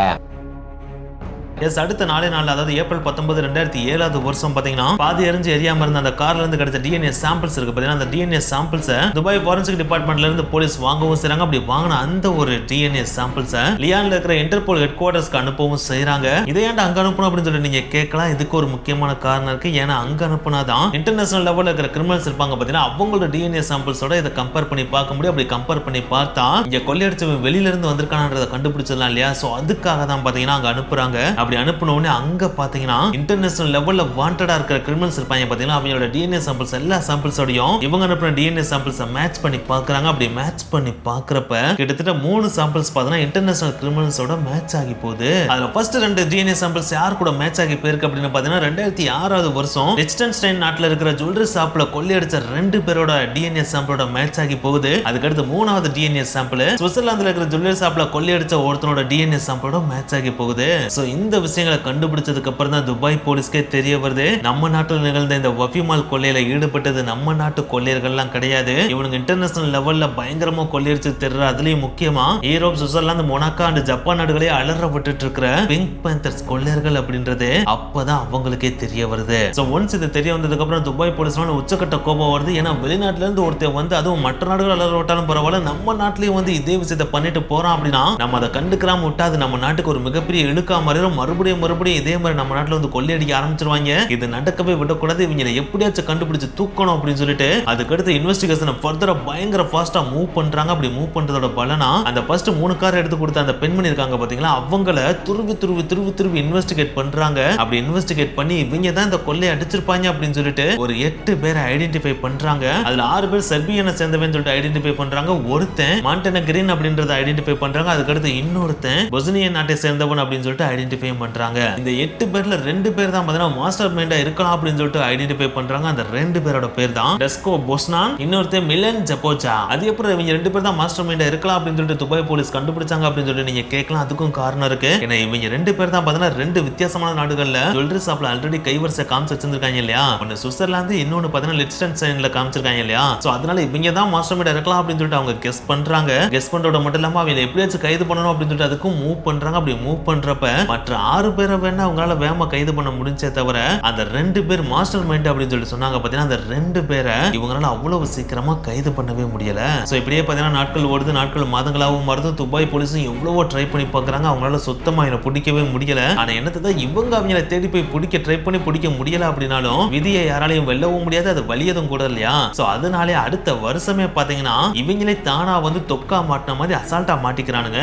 B: எஸ் அடுத்த நாளே நாள் அதாவது ஏப்ரல் 19 2007 வருஷம் பாத்தீங்கன்னா பாதி எரிஞ்சு எரியாம இருந்த அந்த கார்ல இருந்து கிடைச்ச டிஎன்ஏ சாம்பிள்ஸ் இருக்கு பாத்தீங்கன்னா அந்த டிஎன்ஏ சாம்பிள்ஸை துபாய் ஃபாரன்சிக் டிபார்ட்மெண்ட்ல இருந்து போலீஸ் வாங்கவும் செய்றாங்க. அப்படி வாங்கின அந்த ஒரு டிஎன்ஏ சாம்பிள்ஸை லியான்ல இருக்கிற இன்டர்போல் ஹெட் குவார்டர்ஸ்க்கு அனுப்பவும் செய்றாங்க. இதை ஏன்டா அங்க அனுப்பணும் அப்படின்னு சொல்லி நீங்க கேட்கலாம். இதுக்கு ஒரு முக்கியமான காரணம் இருக்கு. ஏன்னா அங்க அனுப்புனாதான் இன்டர்நேஷனல் லெவல்ல இருக்கிற கிரிமினல்ஸ் இருப்பாங்க பாத்தீங்கன்னா அவங்களோட டிஎன்ஏ சாம்பிள்ஸோட இதை கம்பேர் பண்ணி பார்க்க முடியும். அப்படி கம்பேர் பண்ணி பார்த்தா இங்க கொள்ளையடிச்சவன் வெளியில இருந்து வந்திருக்கானன்றதை கண்டுபிடிச்சிடலாம் இல்லையா? சோ அதுக்காக தான் பாத்தீங்கன்னா அங்க அனுப்புறாங்க. அப்படி அனுப்பின உடனே அங்க பாத்தீங்கன்னா இன்டர்நேஷனல் லெவல்ல வாண்டடா இருக்கிற கிரிமினல்ஸ் இருப்பாங்க பாத்தீங்கன்னா, அவங்களோட டிஎன்ஏ சாம்பிள்ஸ் எல்லா சாம்பிள்ஸோடையும் இவங்க அனுப்பின டிஎன்ஏ சாம்பிள்ஸ் மேட்ச் பண்ணி பாக்குறாங்க. அப்படி மேட்ச் பண்ணி பாக்குறப்ப கிட்டத்தட்ட 3 சாம்பிள்ஸ் பாத்தீங்கன்னா இன்டர்நேஷனல் கிரிமினல்ஸோட மேட்ச் ஆகி போகுது. அதுல ஃபர்ஸ்ட் 2 டிஎன்ஏ சாம்பிள்ஸ் யார் கூட மேட்ச் ஆகி போயிருக்கு அப்படின்னு பாத்தீங்கன்னா 2006 வருஷம் லிechtenstein நாட்டுல இருக்கிற ஜுவல்லரி ஷாப்ல கொள்ளையடிச்ச 2 பேரோட டிஎன்ஏ சாம்பிளோட மேட்ச் ஆகி போகுது. அதுக்கடுத்து 3வது டிஎன்ஏ சாம்பிள் சுவிட்சர்லாந்துல இருக்கிற ஜுவல்லரி ஷாப்ல கொள்ளையடிச்ச ஒருத்தனோட டிஎன்ஏ சாம்பிளோட மேட்ச் ஆகி போகுது. சோ இந்த விஷயங்களை கண்டுபிடிச்சதுக்கு அப்புறம் தான் துபாய் போலீஸ்க்கே தெரிய வருது, நம்ம நாட்டில் நிகழ்ந்த இந்த வஃபி மால் கொள்ளையில ஈடுபட்டது நம்ம நாட்டு கொள்ளையர்கள்லாம் கிடையாது, இவனுக்கு இன்டர்நேஷனல் லெவல்ல பயங்கரமா கொள்ளையடிச்சு தெரிற. அதுலயும் முக்கியமா Europe, Switzerland, Monaco and Japan நாடுகளே அலற விட்டுட்டு இருக்கிற பிங்க் பேந்தர்ஸ் கொள்ளையர்கள் அப்படின்றது அப்பதான் அவங்களுக்கே தெரிய வருது. சோ ஒன்ஸ் இது தெரிய வந்ததுக்கு அப்புறம் துபாய் போலீஸ்னால உச்சக்கட்ட கோபம் வருது. ஏன்னா வெளிநாட்டுல இருந்து ஒருத்தர் வந்து அதுவும் மற்ற நாடுகள் அலற விட்டாலும் பரவாயில்ல, நம்ம நாட்டிலயும் வந்து இதே விஷயத்தை பண்ணிட்டு போறான் அப்படின்னா நம்ம அதை கண்டுக்கிறாம விட்டா அது நம்ம நாட்டுக்கு ஒரு மிகப்பெரிய இழுக்கா மாறிடும். மறுபடியும் இதே மாதிரி நம்ம நாட்டுல வந்து கொள்ளையடிக்க ஆரம்பிச்சிருவாங்க. இது நடக்கவே விடக்கூடாது, இவங்களை எப்படியாச்சும் கண்டுபிடிச்சு தூக்கணும் அப்படின்னு சொல்லிட்டு அதுக்கடுத்து இன்வெஸ்டிகேஷனை ஃபர்தரா பயங்கர ஃபாஸ்டா மூவ் பண்றாங்க. அப்படி மூவ் பண்றதோட பலனா அந்த ஃபர்ஸ்ட் 3 கார் எடுத்து கொடுத்த அந்த பெண்மணி இருக்காங்க பாத்தீங்களா, அவங்கள துருவி இன்வெஸ்டிகேட் பண்றாங்க. அப்படி இன்வெஸ்டிகேட் பண்ணி இவங்க தான் இந்த கொள்ளையை அடிச்சிருப்பாங்க அப்படின்னு சொல்லிட்டு ஒரு 8 பேரை ஐடென்டிஃபை பண்றாங்க. அதுல 6 பேர் செர்பியனை சேர்ந்தவன் சொல்லிட்டு ஐடென்டிஃபை பண்றாங்க. ஒருத்தன் மாண்டெனகிரின் அப்படின்றத ஐடென்டிஃபை பண்றாங்க. அதுக்கடுத்து இன்னொருத்தன் பொஸ்னியன் நாட்டை சேர்ந்தவன் அப்படின்னு சொல்லிட்டு ஐடென்டிஃபை பண்றாங்க. இந்த 8 பேர்ல 2 பேர் தான் பாத்தீங்கன்னா மாஸ்டர் மைண்டா இருக்கலாம் அப்படின்னு சொல்லிட்டு ஐடென்டிஃபை பண்றாங்க. அந்த 2 பேரோட பேர் தான் டெஸ்கோ பொஸ்னான், இன்னொருத்தன் மிலன் ஜப்போச்சா. அது எப்படி இவங்க 2 பேர் தான் மாஸ்டர் மைண்டா இருக்கலாம் அப்படின்னு சொல்லிட்டு துபாய் போலீஸ் கண்டுபிடிச்சாங்க அப்படின்னு சொல்லிட்டு நீங்க கேட்கலாம். அதுக்கும் காரணம் இருக்கு. ஏன்னா இவங்க 2 பேர் தான் பாத்தீங்கன்னா 2 வித்தியாசமான நாடுகள்ல ஜுவல்லரி ஷாப்ல ஆல்ரெடி கைவரிசை காமிச்சு வச்சிருக்காங்க இல்லையா. ஒன்னு சுவிட்சர்லாந்து, இன்னொன்னு பாத்தீங்கன்னா லிechtensteinல காமிச்சிருக்காங்க இல்லையா. சோ அதனால இவங்க தான் மாஸ்டர் மைண்டா இருக்கலாம் அப்படின்னு சொல்லிட்டு அவங்க கெஸ் பண்றாங்க. கெஸ் பண்றதோட மட்டும் இல்லாம அவங்க எப்படியாச்சும் கைது பண்ணணும் அப்படின்னு சொல்லிட்டு அதுக்கும் மூவ் பண்றாங்க. அப்படி மூவ் பண்றப்ப மற்ற 6 பேரை வேணா அவங்களால வேகமா கைது பண்ண முடிஞ்சே தவிர அந்த 2 பேர் மாஸ்டர் மைண்ட் அப்படின்னு சொல்லி சொன்னாங்க பாத்தீங்கன்னா, அந்த 2 பேரை இவங்களால அவ்வளவு சீக்கிரமா கைது பண்ணவே முடியல. சோ இப்படியே பாத்தீங்கன்னா நாட்கள் ஓடுது, நாட்கள் மாதங்களாகவும் மருந்து. துபாய் போலீஸும் எவ்வளவோ ட்ரை பண்ணி பாக்குறாங்க, அவங்களால சுத்தமா இவனை பிடிக்கவே முடியல. ஆனா என்னத்தை இவங்க அவங்கள தேடி போய் பிடிக்க ட்ரை பண்ணி பிடிக்க முடியல அப்படின்னாலும் விதியை யாராலையும் வெல்லவும் முடியாது, அது வலியதும் கூட இல்லையா. சோ அதனாலே அடுத்த வருஷமே பாத்தீங்கன்னா இவங்களே தானா வந்து தொக்கா மாட்டின மாதிரி அசால்ட்டா மாட்டிக்கிறானுங்க.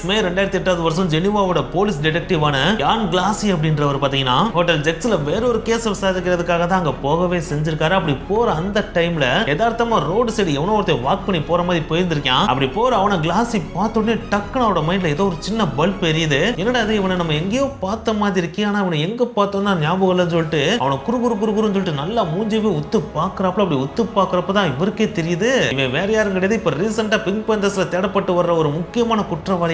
B: மே 2008 வருஷம் ஜெனீவாவோட போலீஸ் டிடெக்டிவான யான் கிளாசி அப்படின்றவர் பாத்தீங்கன்னா ஹோட்டல் ஜெக்ஸ்ல வேற ஒரு கேஸ் விசாரிக்கிறதுக்காக தான் அங்க போகவே செஞ்சிருக்காரு. அப்படி போற அந்த டைம்ல யதார்த்தமா ரோடு சைடு எவனோ ஒருத்தர் வாக் பண்ணி போற மாதிரி போயிருந்திருக்கான். அப்படி போற அவனை கிளாசி பார்த்த உடனே டக்குன்னு அவனோட மைண்ட்ல ஏதோ ஒரு சின்ன பல்ப் எரியுது. என்னடா அது, இவனை நம்ம எங்கேயோ பார்த்த மாதிரி இருக்கே, ஆனா அவனை எங்க பார்த்தோம்னா ஞாபகம் இல்லைன்னு சொல்லிட்டு அவனை குறுகுறுன்னு சொல்லிட்டு நல்லா மூஞ்சிவே உத்து பாக்குறாப்புல. அப்படி உத்து பாக்குறப்பதான் இவருக்கே தெரியுது இவன் வேற யாரும் கிடையாது, இப்ப ரீசெண்டா பிங்க் பேந்தர்ஸ்ல தேடப்பட்டு வர்ற ஒரு முக்கியமான குற்றவாளி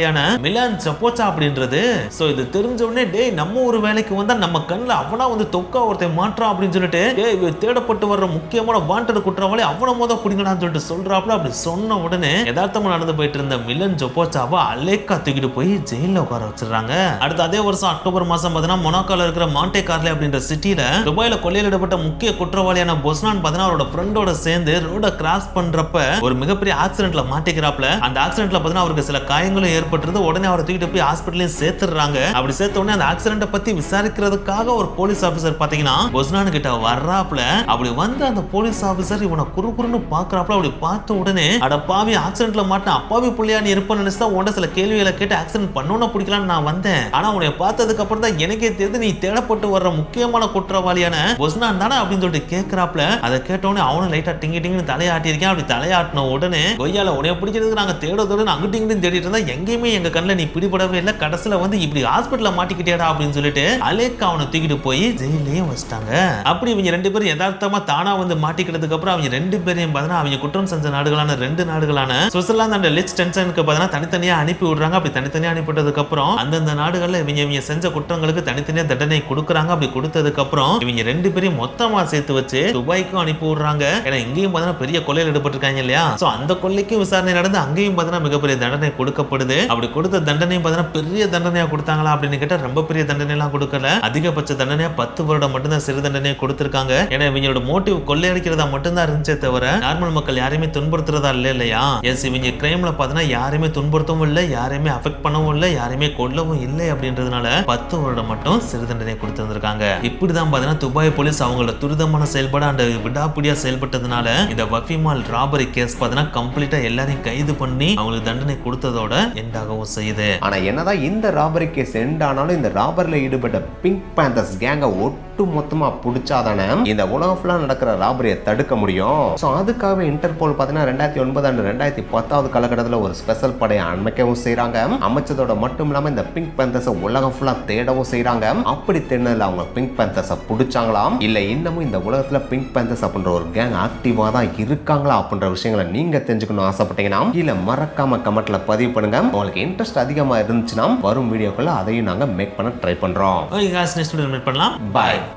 B: மிலான் ஜப்போச்சா அப்படின்றது. சோ இது தெரிஞ்ச உடனே டேய் நம்ம ஒரு வேலைக்கு வந்தா நம்ம கண்ணுல அவனா வந்து தொக்கா ஒருத்தன் மாற்றான் அப்படின்னு சொல்லிட்டு டேய் தேடப்பட்டு வர்ற முக்கியமான வாண்டட் குற்றவாளி அவனை மொத புடிங்கடான்னு சொல்லிட்டு சொல்றாப்புல. அப்படி சொன்ன உடனே யதார்த்தமா நடந்து போயிட்டு இருந்த மிலன் ஜப்போச்சாவை அலேக்கா தூக்கிட்டு போய் ஜெயில உட்கார வச்சிடறாங்க. அடுத்த அதே வருஷம் அக்டோபர் மாசம் பாத்தீங்கன்னா மொனாக்கோல இருக்கிற மாண்டே கார்லே அப்படின்ற சிட்டில துபாயில கொள்ளையில் ஈடுபட்ட முக்கிய குற்றவாளியான பொஸ்னான் பாத்தீங்கன்னா அவரோட ஃப்ரெண்டோட சேர்ந்து ரோட கிராஸ் பண்றப்ப ஒரு மிகப்பெரிய ஆக்சிடென்ட்ல மாட்டிக்கிறாப்ல. அந்த ஆக்சிடென்ட்ல பாத்தீங்கன்னா அவருக்கு சில காயங்களும் ஏற்பட்டது. உடனே அவரை தூக்கிட்டு போய் ஹாஸ்பிடல்ல சேர்த்துறாங்க. அப்படி சேர்த்த உடனே அந்த ஆக்சிடென்ட் பத்தி விசாரிக்கிறதுக்காக ஒரு போலீஸ் ஆபீசர் பாத்தீங்கன்னா பொஸ்னான் கிட்ட வர்றாப்ல. அப்படி வந்து அந்த போலீஸ் ஆபீசர் இவனை குறுகுறுன்னு பாக்குறாப்ல. அப்படி பார்த்த உடனே அட பாவி ஆக்சிடென்ட்ல மாட்டின அப்பாவி புள்ளியா நீ இருப்பன்னு நினைச்சா உன்ட சில கேள்விகளை கேட்டு ஆக்சிடென்ட் பண்ணணும்னு பிடிக்கலான்னு நான் வந்தேன். ஆனா உன்னை பார்த்ததுக்கு அப்புறம் தான் எனக்கே தெரியுது நீ தேடப்பட்டு வர்ற முக்கியமான குற்றவாளியான பொஸ்னான் தானே அப்படின்னு சொல்லிட்டு கேட்கிறாப்ல. அதை கேட்டோடனே அவனும் லைட்டா டிங்கின்னு தலையாட்டி இருக்கேன். அப்படி தலையாட்டின உடனே கொய்யால உன்னை பிடிக்கிறதுக்கு நாங்க தேடுறதோட அங்கிட்டு இங்கிட்டு தேடிட்டு இருந்தா எங்கேயுமே எங்க கண்ணில் நீ பிடிபடவே இல்லை, கடைசியில வந்து இப்படி ஹாஸ்பிட்டல்ல மாட்டிக்கிட்டேடா அப்படின்னு சொல்லிட்டு அலேக்கா அவனை தூக்கிட்டு போய் ஜெயிலையும் வச்சிட்டாங்க. அப்படி இவங்க 2 பேரும் யதார்த்தமா தானா வந்து மாட்டிக்கிட்டதுக்கு அப்புறம் அவங்க 2 பேரையும் பார்த்தா அவங்க குற்றம் செஞ்ச நாடுகளான 2 நாடுகளான சுவிட்சர்லாந்து அண்ட் லிechtensteinக்கு பார்த்தா தனித்தனியா அனுப்பி விடுறாங்க. அப்படி தனித்தனியா அனுப்பிட்டதுக்கு அப்புறம் அந்தந்த நாடுகள்ல இவங்க செஞ்ச குற்றங்களுக்கு தனித்தனியா தண்டனை கொடுக்குறாங்க. அப்படி கொடுத்ததுக்கு அப்புறம் இவங்க 2 பேரையும் மொத்தமா சேர்த்து வச்சு துபாய்க்கும் அனுப்பி விடுறாங்க. ஏன்னா இங்கேயும் பார்த்தா பெரிய கொள்ளையில் ஈடுபட்டிருக்காங்க இல்லையா. சோ அந்த கொள்ளைக்கும் விசாரணை நடந்து அங்கேயும் பார்த்தா மிகப்பெரிய தண்டனை கொடுக்கப்படுது. அப்படி கொடுத்த தண்டனையும் பார்த்தா பெரிய தண்டனையா கொடுத்தாங்களா அப்படின்னு கேட்டா ரொம்ப பெரிய தண்டனை எல்லாம் கொடுக்கல. அதிகபட்ச தண்டனையா 10 வருடம் மட்டும்தான் சிறு தண்டனையை கொடுத்திருக்காங்க. ஏன்னா இவங்களோட மோட்டிவ் கொள்ளையடிக்கிறதா மட்டும்தான் இருந்துச்சே தவிர நார்மல் மக்கள் யாரையுமே துன்புறுத்துறதா இல்லையா. எஸ் இவங்க கிரைம்ல பார்த்தா யாருமே துன்புறுத்தவும் இல்லை, யாரையுமே அஃபெக்ட் பண்ணவும் இல்லை, யாரையுமே கொல்லவும் இல்லை அப்படின்றதுனால 10 வருடம் மட்டும் சிறு தண்டனை கொடுத்திருந்திருக்காங்க. இப்படிதான் பார்த்தீங்கன்னா துபாய் போலீஸ் அவங்களோட துரிதமான செயல்பாடு அந்த விடாப்பிடியா செயல்பட்டதுனால இந்த வஃபி மால் ராபரி கேஸ் பார்த்தீங்கன்னா கம்ப்ளீட்டா எல்லாரையும் கைது பண்ணி அவங்களுக்கு தண்டனை கொடுத்ததோட எண்ட் எண்ட் ஆகவும் செய்யுது.
A: ஆனா என்னதான் இந்த ராபரி கேஸ் எண்ட் ஆனாலும் இந்த ராபரில ஈடுபட்ட பிங்க் பேந்தர்ஸ் கேங்க ஒட்டு மொத்தமா பிடிச்சாதானே இந்த உலகம் ஃபுல்லா நடக்கிற ராபரியை தடுக்க முடியும். சோ அதுக்காகவே இன்டர்போல் பாத்தீங்கன்னா 2009 and 2010 காலகட்டத்தில் ஒரு ஸ்பெஷல் படையை அமைக்கவும் செய்றாங்க. அமைச்சதோட மட்டும் இல்லாம இந்த பிங்க் பேந்தர்ஸை உலகம் ஃபுல்லா தேடவும் செய்றாங்க. அப்படி தேடினதுல அவங்க பிங்க் பேந்தர்ஸை பிடிச்சாங்களாம் இல்ல இன்னமும் இந்த உலகத்துல பிங்க் பேந்தர்ஸ் அப்படின்ற ஒரு கேங் ஆக்டிவா தான் இருக்காங்களா அப்படின்ற விஷயங்களை நீங்க தெரிஞ்சுக்கணும் ஆசைப்பட்டீங்கன்னா இல்ல மறக்காம கமெண்ட்ல பதிவு பண்ணுங்க. உங்களுக்கு இன்ட்ரெஸ்ட் அதிகமா இருந்துச்சுன்னா வரும் வீடியோக்குள்ள அதையும் நாங்க மேக் பண்ண ட்ரை பண்றோம்.
B: ஓகே गाइस, நெக்ஸ்ட் வீடியோல மீட் பண்ணலாம்.
A: பை.